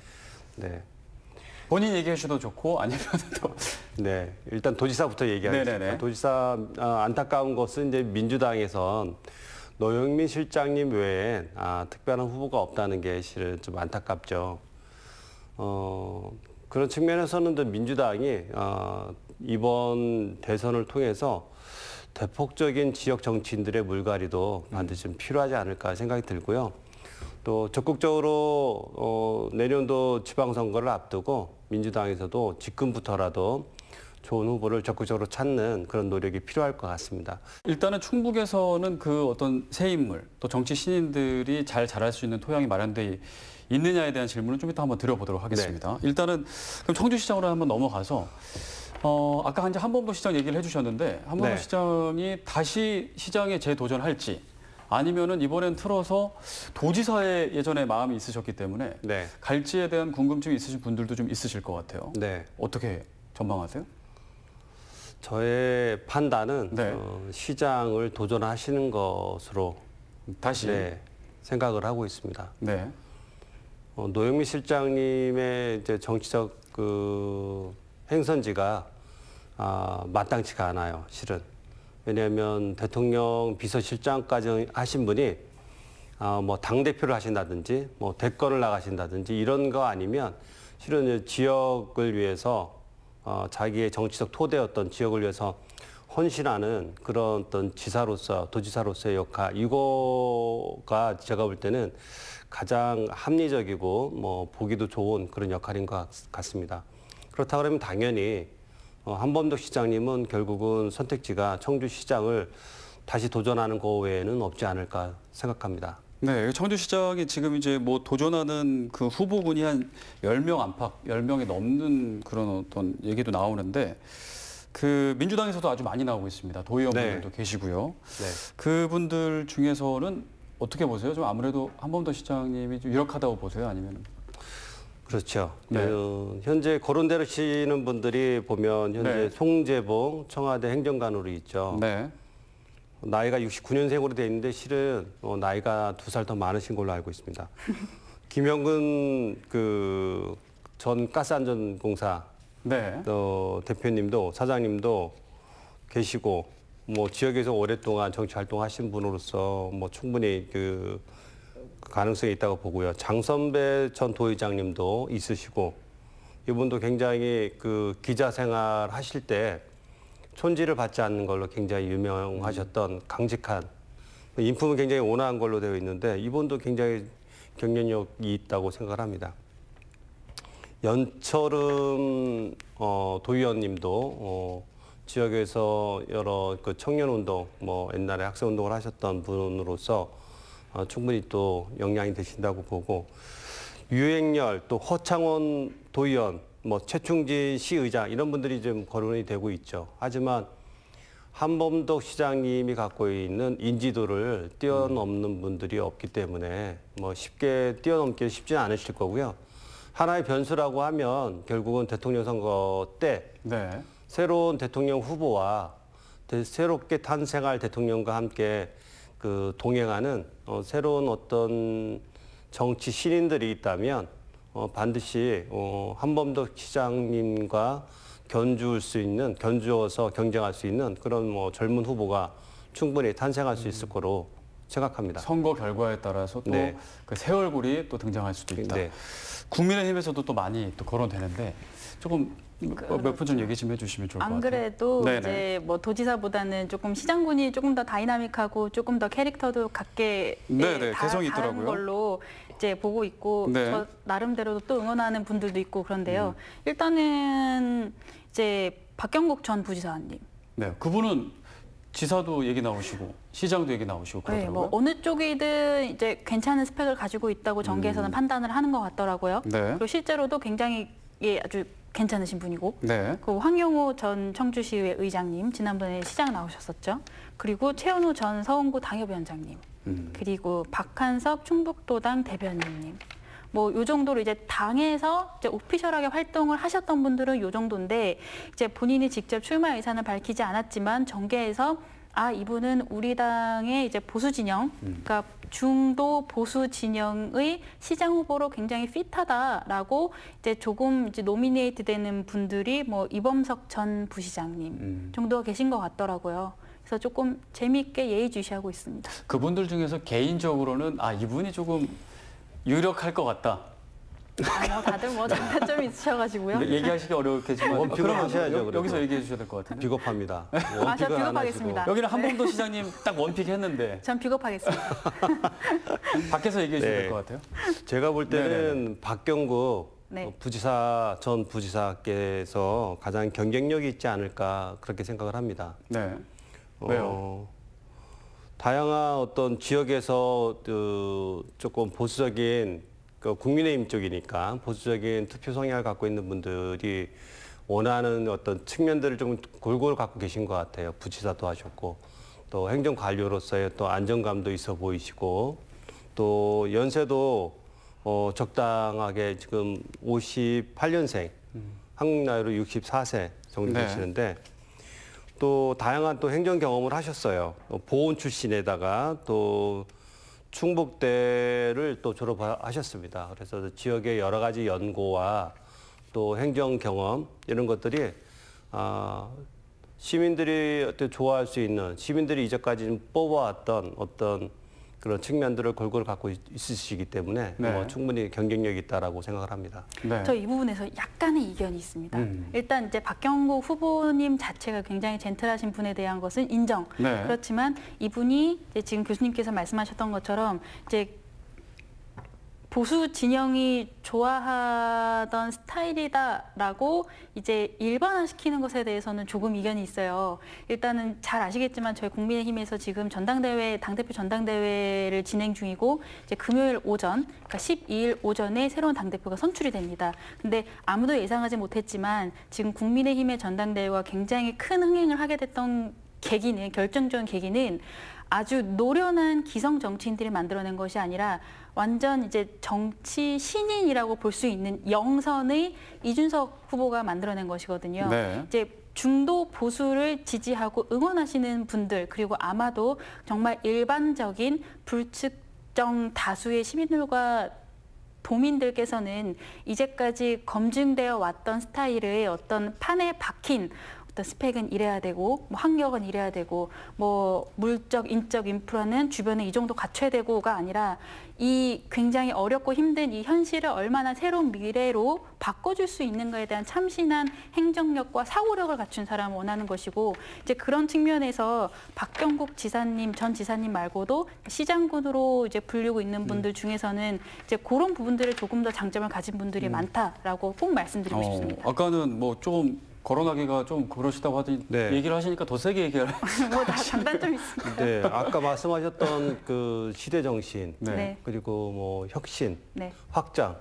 네. 본인 얘기해 주셔도 좋고 아니면 또 네, 일단 도지사부터 얘기하겠습니다. 네네네. 도지사 안타까운 것은 이제 민주당에선 노영민 실장님 외에 특별한 후보가 없다는 게 실은 좀 안타깝죠. 그런 측면에서는 또 민주당이 이번 대선을 통해서 대폭적인 지역 정치인들의 물갈이도 반드시 좀 필요하지 않을까 생각이 들고요. 또 적극적으로 내년도 지방선거를 앞두고 민주당에서도 지금부터라도 좋은 후보를 적극적으로 찾는 그런 노력이 필요할 것 같습니다. 일단은 충북에서는 그 어떤 새 인물 또 정치 신인들이 잘 자랄 수 있는 토양이 마련돼 있느냐에 대한 질문을 좀 이따 한번 드려보도록 하겠습니다. 일단은 그럼 청주시장으로 한번 넘어가서 아까 이제 한범도 시장 얘기를 해주셨는데 한범도 네. 시장이 다시 시장에 재도전할지 아니면은 이번엔 틀어서 도지사에 예전에 마음이 있으셨기 때문에 네. 갈지에 대한 궁금증이 있으신 분들도 좀 있으실 것 같아요. 네. 어떻게 전망하세요? 저의 판단은 네. 시장을 도전하시는 것으로 다시 생각을 하고 있습니다. 네. 노영민 실장님의 이제 정치적 그 행선지가 마땅치가 않아요, 실은. 왜냐하면 대통령 비서실장까지 하신 분이 뭐 당대표를 하신다든지 뭐 대권을 나가신다든지 이런 거 아니면 실은 이제 지역을 위해서 자기의 정치적 토대였던 지역을 위해서 헌신하는 그런 어떤 지사로서 도지사로서의 역할 이거가 제가 볼 때는 가장 합리적이고 뭐 보기도 좋은 그런 역할인 것 같습니다. 그렇다 그러면 당연히 한범덕 시장님은 결국은 선택지가 청주시장을 다시 도전하는 거 외에는 없지 않을까 생각합니다. 네, 청주시장이 지금 이제 뭐 도전하는 그 후보군이 한 10명 안팎, 10명이 넘는 그런 어떤 얘기도 나오는데 그 민주당에서도 아주 많이 나오고 있습니다. 도의원분들도 계시고요. 네. 그분들 중에서는 어떻게 보세요? 좀 아무래도 한범도 시장님이 좀 유력하다고 보세요? 아니면? 그렇죠. 네. 현재 거론되시는 분들이 보면 현재 네. 송재봉 청와대 행정관으로 있죠. 네. 나이가 69년생으로 돼 있는데 실은 나이가 2살 더 많으신 걸로 알고 있습니다. 김영근 그 전 가스안전공사 네. 대표님도 사장님도 계시고 뭐 지역에서 오랫동안 정치 활동하신 분으로서 뭐 충분히 그 가능성이 있다고 보고요. 장선배 전 도의장님도 있으시고 이분도 굉장히 그 기자 생활 하실 때 촌지를 받지 않는 걸로 굉장히 유명하셨던 강직한 인품은 굉장히 온화한 걸로 되어 있는데 이분도 굉장히 경쟁력이 있다고 생각을 합니다. 연철은 도의원님도 지역에서 여러 그 청년운동, 뭐 옛날에 학생운동을 하셨던 분으로서 충분히 또 영향이 되신다고 보고 유행열 또 허창원 도의원, 뭐 최충진 시의장 이런 분들이 좀 거론이 되고 있죠. 하지만 한범덕 시장님이 갖고 있는 인지도를 뛰어넘는 분들이 없기 때문에 뭐 쉽게 뛰어넘기 쉽지는 않으실 거고요. 하나의 변수라고 하면 결국은 대통령 선거 때 네. 새로운 대통령 후보와 새롭게 탄생할 대통령과 함께 그 동행하는 새로운 어떤 정치 신인들이 있다면 반드시 한범덕 시장님과 견주어서 경쟁할 수 있는 그런 뭐 젊은 후보가 충분히 탄생할 수 있을 거로 생각합니다. 선거 결과에 따라서 또 네. 그 새 얼굴이 또 등장할 수도 있다. 네. 국민의힘에서도 또 많이 또 거론되는데 조금 몇 분 좀 얘기 좀 해주시면 좋을 것 같아요. 안 그래도 네네. 이제 뭐 도지사보다는 조금 시장군이 조금 더 다이나믹하고 조금 더 캐릭터도 같게 네네, 개성이 다른 있더라고요. 걸로 이제 보고 있고 네. 저 나름대로도 또 응원하는 분들도 있고 그런데요. 일단은 이제 박경국 전 부지사님. 네, 그분은 지사도 얘기 나오시고 시장도 얘기 나오시고 네, 그러더라고요. 뭐 어느 쪽이든 이제 괜찮은 스펙을 가지고 있다고 정계에서는 판단을 하는 것 같더라고요. 네. 그리고 실제로도 굉장히 아주 괜찮으신 분이고. 네. 그 황용호 전 청주시의회 의장님 지난번에 시장 나오셨었죠. 그리고 최은호 전 서원구 당협위원장님. 그리고 박한석 충북도당 대변인님. 뭐 요 정도로 이제 당에서 이제 오피셜하게 활동을 하셨던 분들은 요 정도인데 이제 본인이 직접 출마 의사는 밝히지 않았지만 정계에서 이분은 우리 당의 이제 보수 진영, 그러니까 중도 보수 진영의 시장 후보로 굉장히 핏하다라고 이제 조금 이제 노미네이트 되는 분들이 뭐 이범석 전 부시장님 정도가 계신 것 같더라고요. 그래서 조금 재미있게 예의주시하고 있습니다. 그분들 중에서 개인적으로는 이분이 조금 유력할 것 같다. 뭐 다들 뭐 장단점이 있으셔가지고요. 근데 얘기하시기 어렵겠지만 원픽을 그러면 하셔야죠, 그래도. 여기서 얘기해 주셔야 될 것 같은데. 비겁합니다. 저 원픽을 안 비겁하겠습니다. 하시고. 여기는 한범도 시장님 딱 원픽 했는데 전 비겁하겠습니다. 밖에서 얘기해 주셔야 네. 될 것 같아요. 제가 볼 때는 네네네. 박경국 네. 전 부지사께서 가장 경쟁력이 있지 않을까 그렇게 생각을 합니다. 네. 왜요? 다양한 어떤 지역에서 조금 보수적인 국민의힘 쪽이니까 보수적인 투표 성향을 갖고 있는 분들이 원하는 어떤 측면들을 좀 골고루 갖고 계신 것 같아요. 부지사도 하셨고 또 행정관료로서의 또 안정감도 있어 보이시고 또 연세도 적당하게 지금 58년생, 한국 나이로 64세 정도 네. 되시는데 또 다양한 또 행정 경험을 하셨어요. 보훈 출신에다가 또 충북대를 또 졸업하셨습니다. 그래서 지역의 여러 가지 연고와 또 행정 경험 이런 것들이 시민들이 어떻게 좋아할 수 있는 시민들이 이제까지 뽑아왔던 어떤 그런 측면들을 골고루 갖고 있으시기 때문에 네. 충분히 경쟁력이 있다라고 생각을 합니다. 네. 저 이 부분에서 약간의 이견이 있습니다. 일단 이제 박경국 후보님 자체가 굉장히 젠틀하신 분에 대한 것은 인정. 네. 그렇지만 이분이 이제 지금 교수님께서 말씀하셨던 것처럼 이제 보수 진영이 좋아하던 스타일이다라고 이제 일반화시키는 것에 대해서는 조금 이견이 있어요. 일단은 잘 아시겠지만 저희 국민의힘에서 지금 전당대회, 당대표 전당대회를 진행 중이고 이제 금요일 오전, 그러니까 12일 오전에 새로운 당대표가 선출이 됩니다. 근데 아무도 예상하지 못했지만 지금 국민의힘의 전당대회가 굉장히 큰 흥행을 하게 됐던 결정적인 계기는 아주 노련한 기성 정치인들이 만들어낸 것이 아니라 완전 이제 정치 신인이라고 볼 수 있는 영선의 이준석 후보가 만들어낸 것이거든요. 네. 이제 중도 보수를 지지하고 응원하시는 분들 그리고 아마도 정말 일반적인 불특정 다수의 시민들과 도민들께서는 이제까지 검증되어 왔던 스타일의 어떤 판에 박힌 어떤 스펙은 이래야 되고 뭐 학력은 이래야 되고 뭐 물적 인적 인프라는 주변에 이 정도 갖춰야 되고가 아니라 이 굉장히 어렵고 힘든 이 현실을 얼마나 새로운 미래로 바꿔줄 수 있는가에 대한 참신한 행정력과 사고력을 갖춘 사람을 원하는 것이고 이제 그런 측면에서 박경국 지사님 전 지사님 말고도 시장군으로 이제 불리고 있는 분들 중에서는 이제 그런 부분들을 조금 더 장점을 가진 분들이 많다라고 꼭 말씀드리고 싶습니다. 아까는 뭐 좀 거론하기가 좀 그러시다고 하더니 네. 얘기를 하시니까 더 세게 얘기를. 뭐다 장단점이 있습니다. 네, 아까 말씀하셨던 그 시대 정신, 네. 네. 그리고 뭐 혁신, 네. 확장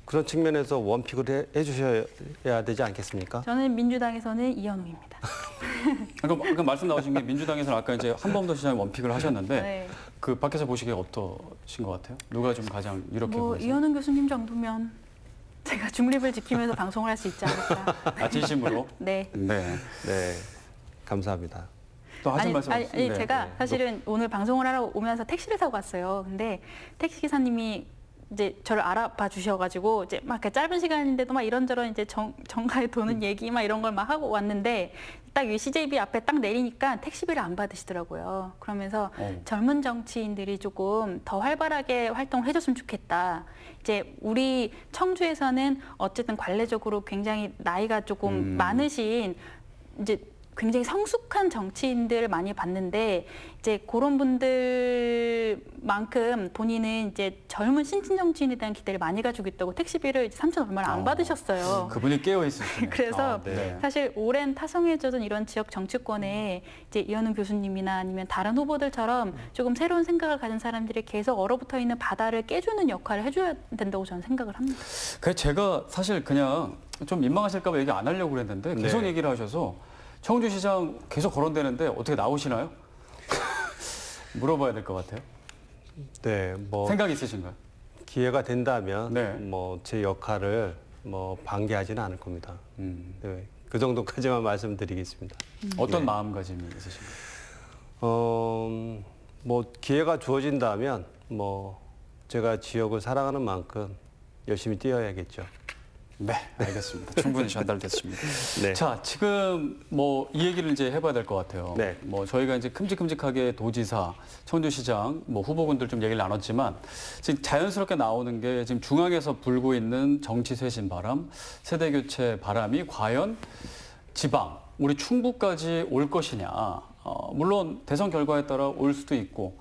그런 측면에서 원픽을 해주셔야 되지 않겠습니까? 저는 민주당에서는 이현웅입니다. 아까 말씀 나오신 게 민주당에서는 아까 이제 한범도 시장이 원픽을 하셨는데 네. 그 밖에서 보시기에 어떠신 것 같아요? 누가 좀 가장 이렇게 뭐 보이세요? 이현웅 교수님 정도면 제가 중립을 지키면서 방송을 할 수 있지 않을까. 아, 진심으로? 네. 네. 네, 감사합니다. 또 하신 말씀 없으세요? 네. 제가 사실은 오늘 방송을 하러 오면서 택시를 타고 왔어요. 근데 택시 기사님이 이제 저를 알아봐 주셔가지고 이제 막 이렇게 짧은 시간인데도 막 이런저런 이제 정가에 도는 얘기 막 이런 걸 막 하고 왔는데 딱 이 CJB 앞에 딱 내리니까 택시비를 안 받으시더라고요. 그러면서 젊은 정치인들이 조금 더 활발하게 활동을 해줬으면 좋겠다. 이제 우리 청주에서는 어쨌든 관례적으로 굉장히 나이가 조금 많으신 이제 굉장히 성숙한 정치인들을 많이 봤는데 이제 그런 분들만큼 본인은 이제 젊은 신진 정치인에 대한 기대를 많이 가지고 있다고 택시비를 이제 3천 얼마를 안 받으셨어요. 그분이 깨어 있으시네요. 그래서 네. 사실 오랜 타성에 젖은 이런 지역 정치권에 이제 이현웅 교수님이나 아니면 다른 후보들처럼 조금 새로운 생각을 가진 사람들이 계속 얼어붙어 있는 바다를 깨주는 역할을 해줘야 된다고 저는 생각을 합니다. 그래서 제가 사실 그냥 좀 민망하실까 봐 얘기 안 하려고 그랬는데 계속 네. 얘기를 하셔서 청주시장 계속 거론되는데 어떻게 나오시나요? 물어봐야 될 것 같아요. 네, 뭐 생각 있으신가요? 기회가 된다면 네. 뭐 제 역할을 뭐 방기하지는 않을 겁니다. 네, 그 정도까지만 말씀드리겠습니다. 어떤 마음가짐이 있으신가요? 뭐 기회가 주어진다면 뭐 제가 지역을 사랑하는 만큼 열심히 뛰어야겠죠. 네, 알겠습니다. 충분히 전달됐습니다. 네. 자, 지금 뭐 이 얘기를 이제 해봐야 될 것 같아요. 네. 뭐 저희가 이제 큼직큼직하게 도지사, 청주시장, 뭐 후보군들 좀 얘기를 나눴지만 지금 자연스럽게 나오는 게 지금 중앙에서 불고 있는 정치 쇄신 바람, 세대 교체 바람이 과연 지방, 우리 충북까지 올 것이냐. 물론 대선 결과에 따라 올 수도 있고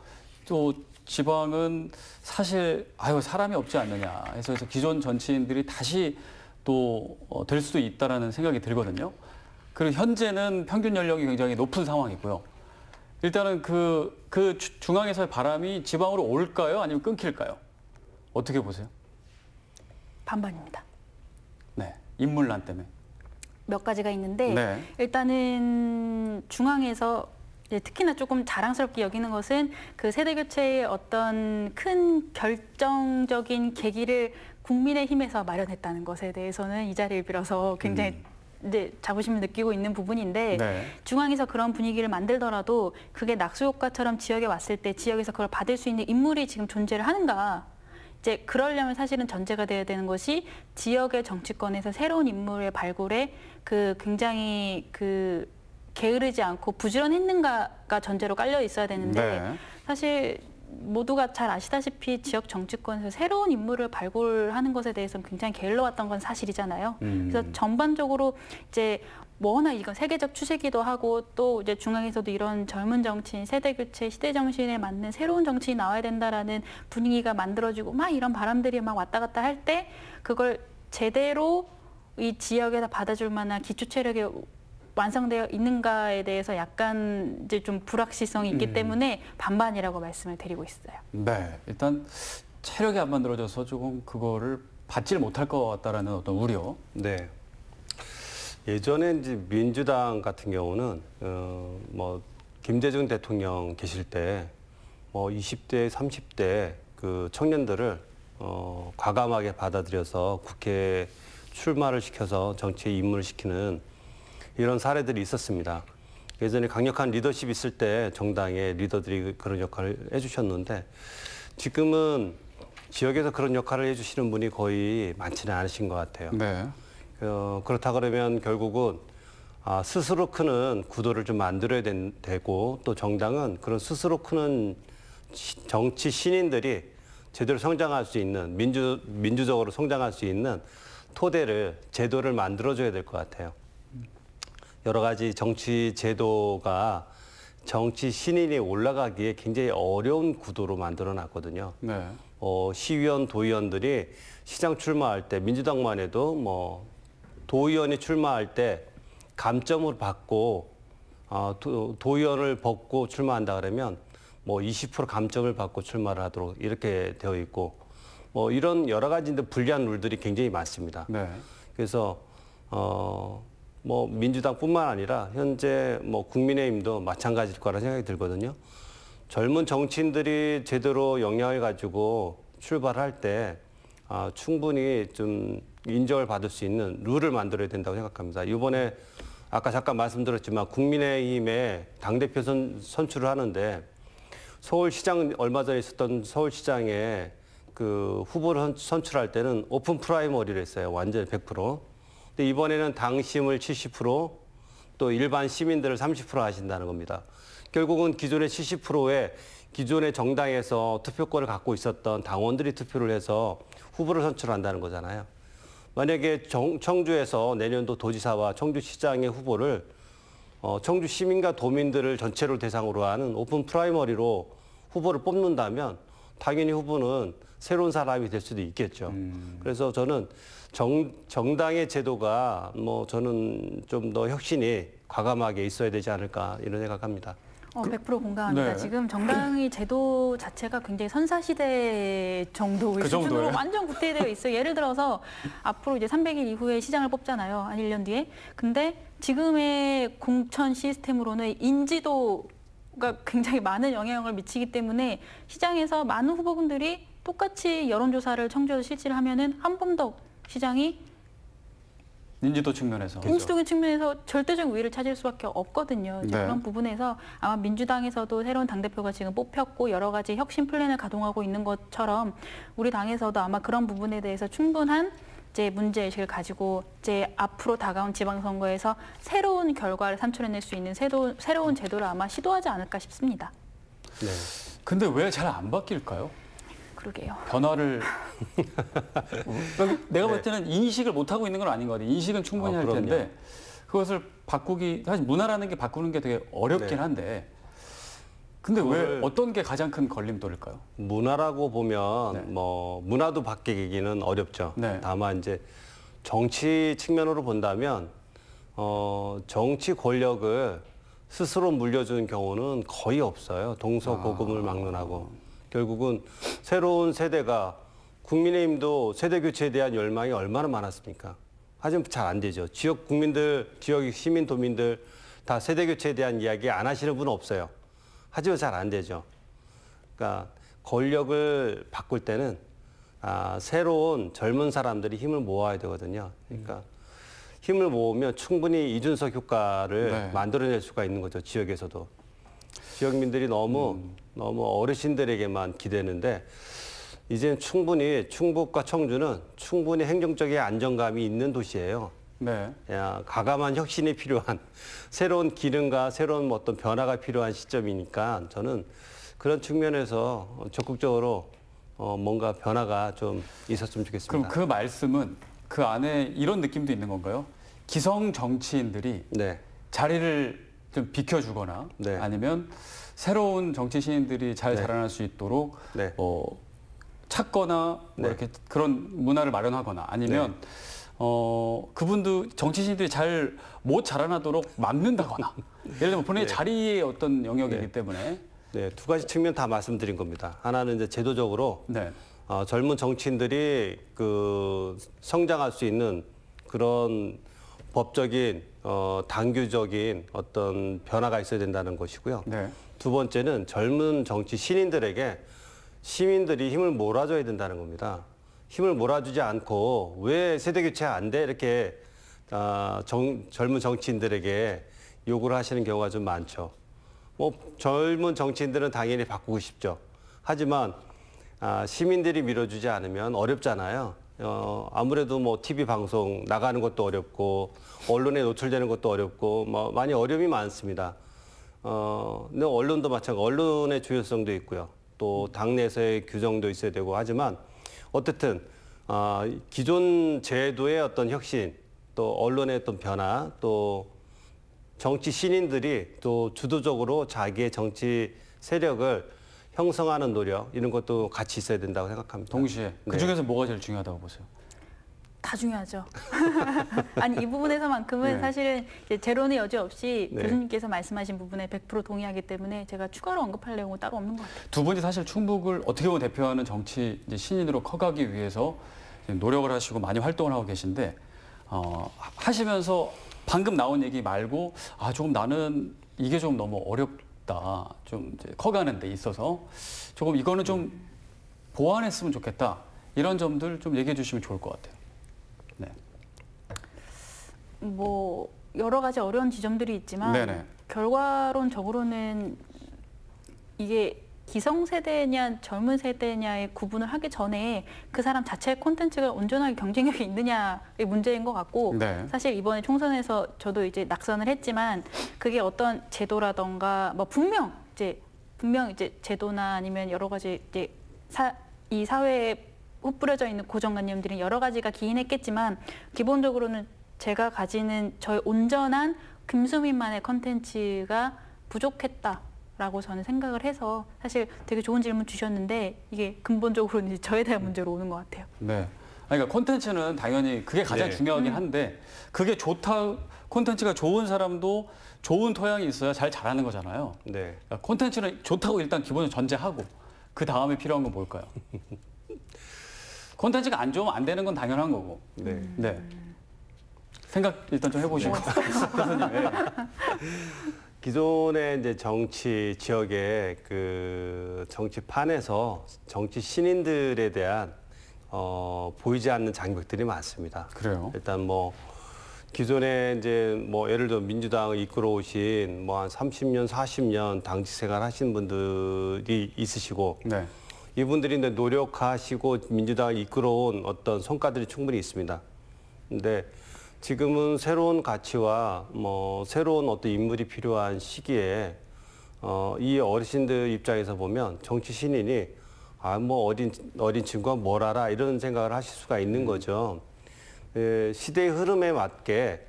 또 지방은 사실 사람이 없지 않느냐 해서 기존 정치인들이 다시 또 될 수도 있다라는 생각이 들거든요. 그리고 현재는 평균 연령이 굉장히 높은 상황이고요. 일단은 그 중앙에서의 바람이 지방으로 올까요? 아니면 끊길까요? 어떻게 보세요? 반반입니다. 네, 인물난 때문에. 몇 가지가 있는데 네. 일단은 중앙에서 이제 특히나 조금 자랑스럽게 여기는 것은 그 세대 교체의 어떤 큰 결정적인 계기를 국민의힘에서 마련했다는 것에 대해서는 이 자리를 빌어서 굉장히 이제 자부심을 느끼고 있는 부분인데 네. 중앙에서 그런 분위기를 만들더라도 그게 낙수효과처럼 지역에 왔을 때 지역에서 그걸 받을 수 있는 인물이 지금 존재를 하는가? 이제 그러려면 사실은 전제가 돼야 되는 것이 지역의 정치권에서 새로운 인물의 발굴에 그 굉장히 그 게으르지 않고 부지런했는가가 전제로 깔려 있어야 되는데 네. 사실 모두가 잘 아시다시피 지역 정치권에서 새로운 인물을 발굴하는 것에 대해서는 굉장히 게을러왔던 건 사실이잖아요. 그래서 전반적으로 이제 워낙 이건 세계적 추세기도 하고 또 이제 중앙에서도 이런 젊은 정치인, 세대 교체, 시대 정신에 맞는 새로운 정치인이 나와야 된다라는 분위기가 만들어지고 막 이런 바람들이 막 왔다 갔다 할 때 그걸 제대로 이 지역에서 받아줄 만한 기초 체력이 완성되어 있는가에 대해서 약간 이제 좀 불확실성이 있기 때문에 반반이라고 말씀을 드리고 있어요. 네, 일단 체력이 안 만들어져서 조금 그거를 받지를 못할 것 같다라는 어떤 우려. 네. 예전에 이제 민주당 같은 경우는 뭐 김대중 대통령 계실 때 뭐 20대, 30대 그 청년들을 과감하게 받아들여서 국회에 출마를 시켜서 정치에 입문을 시키는 이런 사례들이 있었습니다. 예전에 강력한 리더십이 있을 때 정당의 리더들이 그런 역할을 해주셨는데 지금은 지역에서 그런 역할을 해주시는 분이 거의 많지는 않으신 것 같아요. 네. 그렇다 그러면 결국은 스스로 크는 구도를 좀 만들어야 되고 또 정당은 그런 스스로 크는 정치 신인들이 제대로 성장할 수 있는 민주적으로 성장할 수 있는 토대를 제도를 만들어줘야 될 것 같아요. 여러 가지 정치 제도가 정치 신인이 올라가기에 굉장히 어려운 구도로 만들어놨거든요. 네. 시의원, 도의원들이 시장 출마할 때 민주당만 해도 뭐 도의원이 출마할 때 감점을 받고 도의원을 벗고 출마한다 그러면 뭐 20% 감점을 받고 출마를 하도록 이렇게 되어 있고 뭐 이런 여러 가지 불리한 룰들이 굉장히 많습니다. 네. 그래서 뭐 민주당뿐만 아니라 현재 뭐 국민의힘도 마찬가지일 거라 생각이 들거든요. 젊은 정치인들이 제대로 역량을 가지고 출발할 때 충분히 좀 인정을 받을 수 있는 룰을 만들어야 된다고 생각합니다. 이번에 아까 잠깐 말씀드렸지만 국민의힘의 당대표 선출을 하는데 서울시장 얼마 전에 있었던 서울시장에 그 후보를 선출할 때는 오픈 프라이머리를 했어요. 완전히 100%. 근데 이번에는 당심을 70%, 또 일반 시민들을 30% 하신다는 겁니다. 결국은 기존의 70%의 기존의 정당에서 투표권을 갖고 있었던 당원들이 투표를 해서 후보를 선출한다는 거잖아요. 만약에 청주에서 내년도 도지사와 청주시장의 후보를 청주 시민과 도민들을 전체를 대상으로 하는 오픈 프라이머리로 후보를 뽑는다면 당연히 후보는 새로운 사람이 될 수도 있겠죠. 그래서 저는 정당의 제도가 뭐 저는 좀 더 혁신이 과감하게 있어야 되지 않을까 이런 생각합니다. 100% 공감합니다. 네. 지금 정당의 제도 자체가 굉장히 선사시대 정도의 그 수준으로 정도예요? 완전 구태되어 있어요. 예를 들어서 앞으로 이제 300일 이후에 시장을 뽑잖아요. 한 1년 뒤에. 근데 지금의 공천 시스템으로는 인지도가 굉장히 많은 영향을 미치기 때문에 시장에서 많은 후보군들이 똑같이 여론조사를 청주에서 실시를 하면은 한 번 더 시장이 인지도 측면에서. 인지적인 측면에서 절대적 우위를 차지할 수밖에 없거든요. 이제 네. 그런 부분에서 아마 민주당에서도 새로운 당대표가 지금 뽑혔고 여러 가지 혁신 플랜을 가동하고 있는 것처럼 우리 당에서도 아마 그런 부분에 대해서 충분한 이제 문제의식을 가지고 이제 앞으로 다가온 지방선거에서 새로운 결과를 산출해낼 수 있는 새로운 제도를 아마 시도하지 않을까 싶습니다. 네. 근데 왜 잘 안 바뀔까요? 그러게요. 변화를 내가 볼 때는 인식을 못 하고 있는 건 아닌 것 같아요. 인식은 충분히 할 그럼요. 텐데 그것을 바꾸기 사실 문화라는 게 바꾸는 게 되게 어렵긴 네. 한데 근데 왜 그걸- 어떤 게 가장 큰 걸림돌일까요? 문화라고 보면 네. 뭐 문화도 바뀌기는 어렵죠. 네. 다만 이제 정치 측면으로 본다면 정치 권력을 스스로 물려주는 경우는 거의 없어요. 동서고금을 막론하고 결국은 새로운 세대가 국민의힘도 세대 교체에 대한 열망이 얼마나 많았습니까? 하지만 잘 안 되죠. 지역 국민들, 지역 시민 도민들 다 세대 교체에 대한 이야기 안 하시는 분은 없어요. 하지만 잘 안 되죠. 그러니까 권력을 바꿀 때는 새로운 젊은 사람들이 힘을 모아야 되거든요. 그러니까 힘을 모으면 충분히 이준석 효과를 네. 만들어낼 수가 있는 거죠. 지역에서도. 지역민들이 너무 어르신들에게만 기대는데 이제는 충분히 충북과 청주는 충분히 행정적인 안정감이 있는 도시예요. 네. 과감한 혁신이 필요한 새로운 기능과 새로운 어떤 변화가 필요한 시점이니까 저는 그런 측면에서 적극적으로 뭔가 변화가 좀 있었으면 좋겠습니다. 그럼 그 말씀은 그 안에 이런 느낌도 있는 건가요? 기성 정치인들이 네. 자리를 좀 비켜주거나 네. 아니면 새로운 정치 신인들이 잘 네. 자라날 수 있도록 네. 찾거나 뭐 네. 이렇게 그런 문화를 마련하거나 아니면 그분도 정치 신인들이 잘 못 자라나도록 막는다거나 예를 들면 본인의 네. 자리의 어떤 영역이기 네. 때문에 네, 두 가지 측면 다 말씀드린 겁니다. 하나는 이제 제도적으로 네. 젊은 정치인들이 그 성장할 수 있는 그런 법적인 당규적인 어떤 변화가 있어야 된다는 것이고요. 네. 두 번째는 젊은 정치 신인들에게 시민들이 힘을 몰아줘야 된다는 겁니다. 힘을 몰아주지 않고 왜 세대 교체 안 돼? 이렇게 젊은 정치인들에게 요구를 하시는 경우가 좀 많죠. 뭐 젊은 정치인들은 당연히 바꾸고 싶죠. 하지만 시민들이 밀어주지 않으면 어렵잖아요. 아무래도 뭐 TV 방송 나가는 것도 어렵고 언론에 노출되는 것도 어렵고 뭐 많이 어려움이 많습니다. 근데 언론도 마찬가지, 언론의 주요성도 있고요. 또 당내에서의 규정도 있어야 되고 하지만 어쨌든 기존 제도의 어떤 혁신, 또 언론의 어떤 변화, 또 정치 신인들이 또 주도적으로 자기의 정치 세력을 형성하는 노력 이런 것도 같이 있어야 된다고 생각합니다. 동시에 그 네. 중에서 뭐가 제일 중요하다고 보세요? 다 중요하죠. 아니 이 부분에서만큼은 네. 사실은 이제 제로는 여지 없이 네. 교수님께서 말씀하신 부분에 100% 동의하기 때문에 제가 추가로 언급할 내용은 따로 없는 것 같아요. 두 분이 사실 충북을 어떻게 보면 대표하는 정치 이제 신인으로 커가기 위해서 노력을 하시고 많이 활동을 하고 계신데 하시면서 방금 나온 얘기 말고 조금 나는 이게 좀 너무 어렵다. 좀 이제 커가는 데 있어서 조금 이거는 좀 보완했으면 좋겠다. 이런 점들 좀 얘기해 주시면 좋을 것 같아요. 네. 뭐 여러 가지 어려운 지점들이 있지만 네네. 결과론적으로는 이게 기성세대냐 젊은 세대냐의 구분을 하기 전에 그 사람 자체의 콘텐츠가 온전하게 경쟁력이 있느냐의 문제인 것 같고 네. 사실 이번에 총선에서 저도 이제 낙선을 했지만 그게 어떤 제도라던가 뭐 분명 이제 제도나 아니면 여러 가지 이제 이 사회에 흩뿌려져 있는 고정관념들은 여러 가지가 기인했겠지만 기본적으로는 제가 가지는 저의 온전한 김수민만의 컨텐츠가 부족했다라고 저는 생각을 해서 사실 되게 좋은 질문 주셨는데 이게 근본적으로는 이제 저에 대한 문제로 오는 것 같아요. 네. 그러니까 콘텐츠는 당연히 그게 가장 네. 중요하긴 한데 그게 좋다 콘텐츠가 좋은 사람도 좋은 토양이 있어야 잘 자라는 거잖아요. 네. 그러니까 콘텐츠는 좋다고 일단 기본적으로 전제하고 그 다음에 필요한 건 뭘까요? 콘텐츠가 안 좋으면 안 되는 건 당연한 거고. 네. 네. 생각 일단 좀 해보시고. 교수님. 네. 기존의 이제 정치 지역의 그 정치판에서 정치 신인들에 대한 보이지 않는 장벽들이 많습니다. 그래요. 일단 뭐 기존에 이제 뭐 예를 들어 민주당을 이끌어 오신 뭐 한 30년, 40년 당직 생활 하신 분들이 있으시고 네. 이분들이 이제 노력하시고 민주당을 이끌어온 어떤 성과들이 충분히 있습니다. 근데 지금은 새로운 가치와 뭐 새로운 어떤 인물이 필요한 시기에 이 어르신들 입장에서 보면 정치 신인이 뭐 어린 친구가 뭘 알아 이런 생각을 하실 수가 있는 거죠. 시대의 흐름에 맞게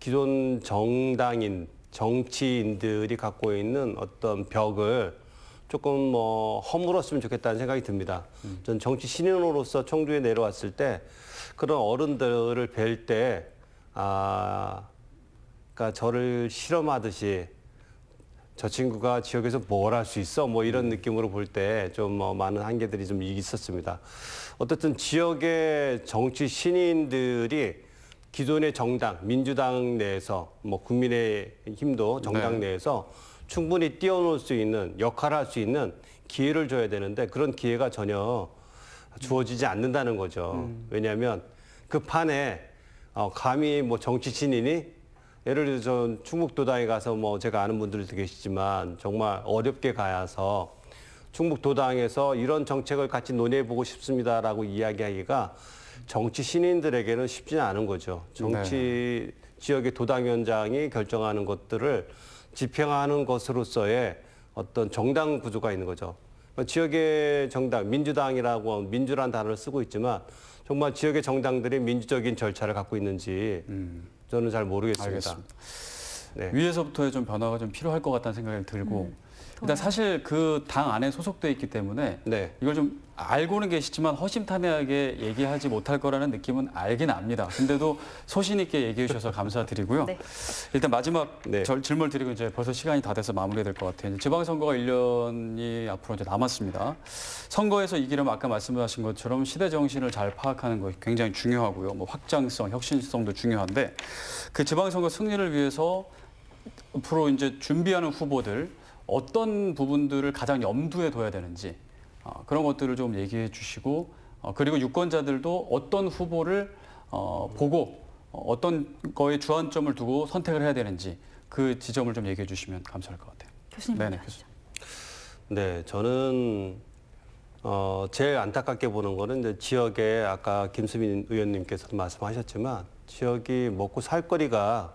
기존 정치인들이 갖고 있는 어떤 벽을 조금 뭐 허물었으면 좋겠다는 생각이 듭니다. 전 정치 신인으로서 청주에 내려왔을 때 그런 어른들을 뵐 때 그러니까 저를 실험하듯이 저 친구가 지역에서 뭘 할 수 있어? 뭐 이런 느낌으로 볼 때 좀 많은 한계들이 좀 있었습니다. 어쨌든 지역의 정치 신인들이 기존의 정당, 민주당 내에서 뭐 국민의힘도 정당 네. 내에서 충분히 뛰어놀 수 있는 역할을 할 수 있는 기회를 줘야 되는데 그런 기회가 전혀 주어지지 않는다는 거죠. 왜냐하면 그 판에 감히 뭐 정치 신인이 예를 들어 저 충북도당에 가서 뭐 제가 아는 분들도 계시지만 정말 어렵게 가서 충북도당에서 이런 정책을 같이 논의해보고 싶습니다라고 이야기하기가 정치 신인들에게는 쉽지는 않은 거죠. 정치 지역의 도당위원장이 결정하는 것들을 집행하는 것으로서의 어떤 정당 구조가 있는 거죠. 지역의 정당, 민주당이라고 민주란 단어를 쓰고 있지만 정말 지역의 정당들이 민주적인 절차를 갖고 있는지 저는 잘 모르겠습니다. 알겠습니다. 네. 위에서부터의 좀 변화가 좀 필요할 것 같다는 생각이 들고 일단 사실 그 당 안에 소속돼 있기 때문에 네. 이걸 좀 알고는 계시지만 허심탄회하게 얘기하지 못할 거라는 느낌은 알긴 압니다. 근데도 소신 있게 얘기해 주셔서 감사드리고요. 네. 일단 마지막 네. 질문을 드리고 이제 벌써 시간이 다 돼서 마무리가 될 것 같아요. 지방선거가 1년이 앞으로 이제 남았습니다. 선거에서 이기려면 아까 말씀하신 것처럼 시대 정신을 잘 파악하는 것이 굉장히 중요하고요. 뭐 확장성, 혁신성도 중요한데 그 지방선거 승리를 위해서 앞으로 이제 준비하는 후보들 어떤 부분들을 가장 염두에 둬야 되는지 그런 것들을 좀 얘기해 주시고 그리고 유권자들도 어떤 후보를 보고 어떤 거에 주안점을 두고 선택을 해야 되는지 그 지점을 좀 얘기해 주시면 감사할 것 같아요. 교수님 네네, 먼저 하시죠. 네, 저는 제일 안타깝게 보는 거는 이제 지역에 아까 김수민 의원님께서도 말씀하셨지만 지역이 먹고 살 거리가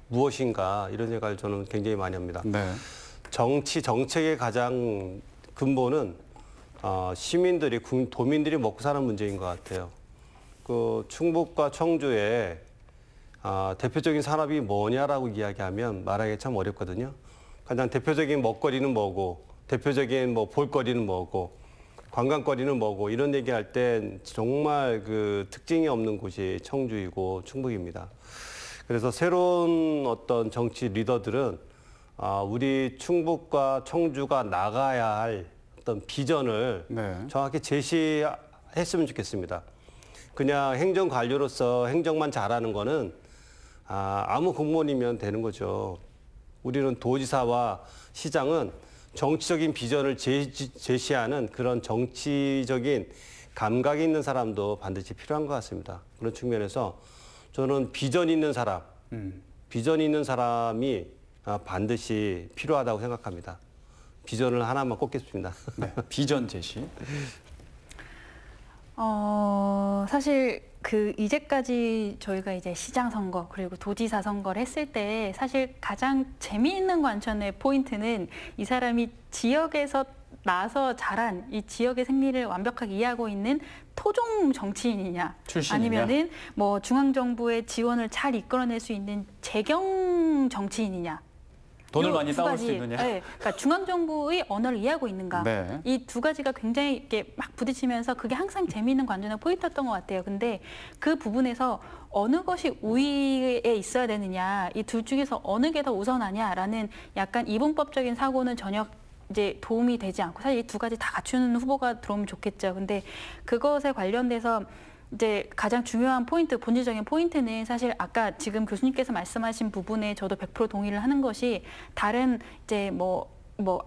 무엇인가 이런 생각을 저는 굉장히 많이 합니다. 네. 정책의 가장 근본은 시민들이, 도민들이 먹고 사는 문제인 것 같아요. 그 충북과 청주에 대표적인 산업이 뭐냐라고 이야기하면 말하기 참 어렵거든요. 가장 대표적인 먹거리는 뭐고, 대표적인 뭐 볼거리는 뭐고, 관광거리는 뭐고 이런 얘기할 땐 정말 그 특징이 없는 곳이 청주이고 충북입니다. 그래서 새로운 어떤 정치 리더들은 우리 충북과 청주가 나가야 할 어떤 비전을 네. 정확히 제시했으면 좋겠습니다. 그냥 행정관료로서 행정만 잘하는 거는 아무 공무원이면 되는 거죠. 우리는 도지사와 시장은 정치적인 비전을 제시하는 그런 정치적인 감각이 있는 사람도 반드시 필요한 것 같습니다. 그런 측면에서 저는 비전 있는 사람, 비전 있는 사람이 반드시 필요하다고 생각합니다. 비전을 하나만 꼽겠습니다. 네, 비전 제시. 사실 그 이제까지 저희가 이제 시장 선거 그리고 도지사 선거를 했을 때 사실 가장 재미있는 관점의 포인트는 이 사람이 지역에서 나서 자란 이 지역의 생리를 완벽하게 이해하고 있는 토종 정치인이냐, 출신이냐? 아니면은 뭐 중앙 정부의 지원을 잘 이끌어낼 수 있는 재경 정치인이냐. 돈을 요 많이 두 따올 가지, 수 있느냐? 네, 그러니까 중앙 정부의 언어를 이해하고 있는가. 네. 이 두 가지가 굉장히 이렇게 막 부딪히면서 그게 항상 재미있는 관전의 포인트였던 것 같아요. 근데 그 부분에서 어느 것이 우위에 있어야 되느냐, 이 둘 중에서 어느 게 더 우선하냐라는 약간 이분법적인 사고는 전혀 이제 도움이 되지 않고, 사실 이 두 가지 다 갖추는 후보가 들어오면 좋겠죠. 근데 그것에 관련돼서 이제 가장 중요한 포인트, 본질적인 포인트는 사실 아까 지금 교수님께서 말씀하신 부분에 저도 100% 동의를 하는 것이, 다른 이제 뭐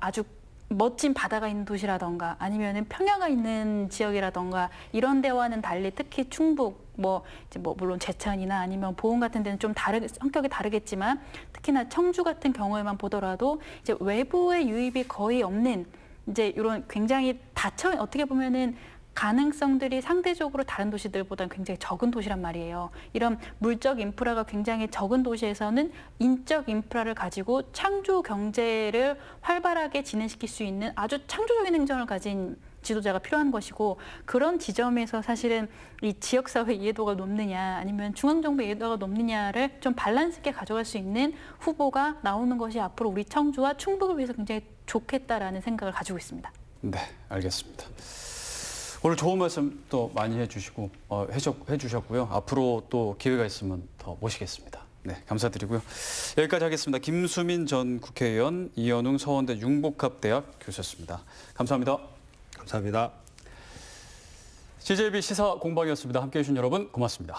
아주 멋진 바다가 있는 도시라던가 아니면은 평야가 있는 지역이라던가 이런 데와는 달리, 특히 충북 이제 물론 제천이나 아니면 보은 같은 데는 좀 성격이 다르겠지만, 특히나 청주 같은 경우에만 보더라도 이제 외부의 유입이 거의 없는, 이제 이런 굉장히 어떻게 보면은 가능성들이 상대적으로 다른 도시들보다는 굉장히 적은 도시란 말이에요. 이런 물적 인프라가 굉장히 적은 도시에서는 인적 인프라를 가지고 창조 경제를 활발하게 진행시킬 수 있는 아주 창조적인 행정을 가진 지도자가 필요한 것이고, 그런 지점에서 사실은 이 지역사회 이해도가 높느냐 아니면 중앙정부 이해도가 높느냐를 좀 밸런스 있게 가져갈 수 있는 후보가 나오는 것이 앞으로 우리 청주와 충북을 위해서 굉장히 좋겠다라는 생각을 가지고 있습니다. 네, 알겠습니다. 오늘 좋은 말씀 또 많이 해주시고 해주셨고요. 앞으로 또 기회가 있으면 더 모시겠습니다. 네, 감사드리고요. 여기까지 하겠습니다. 김수민 전 국회의원, 이현웅 서원대 융복합대학 교수였습니다. 감사합니다. 감사합니다. CJB 시사 공방이었습니다. 함께해 주신 여러분 고맙습니다.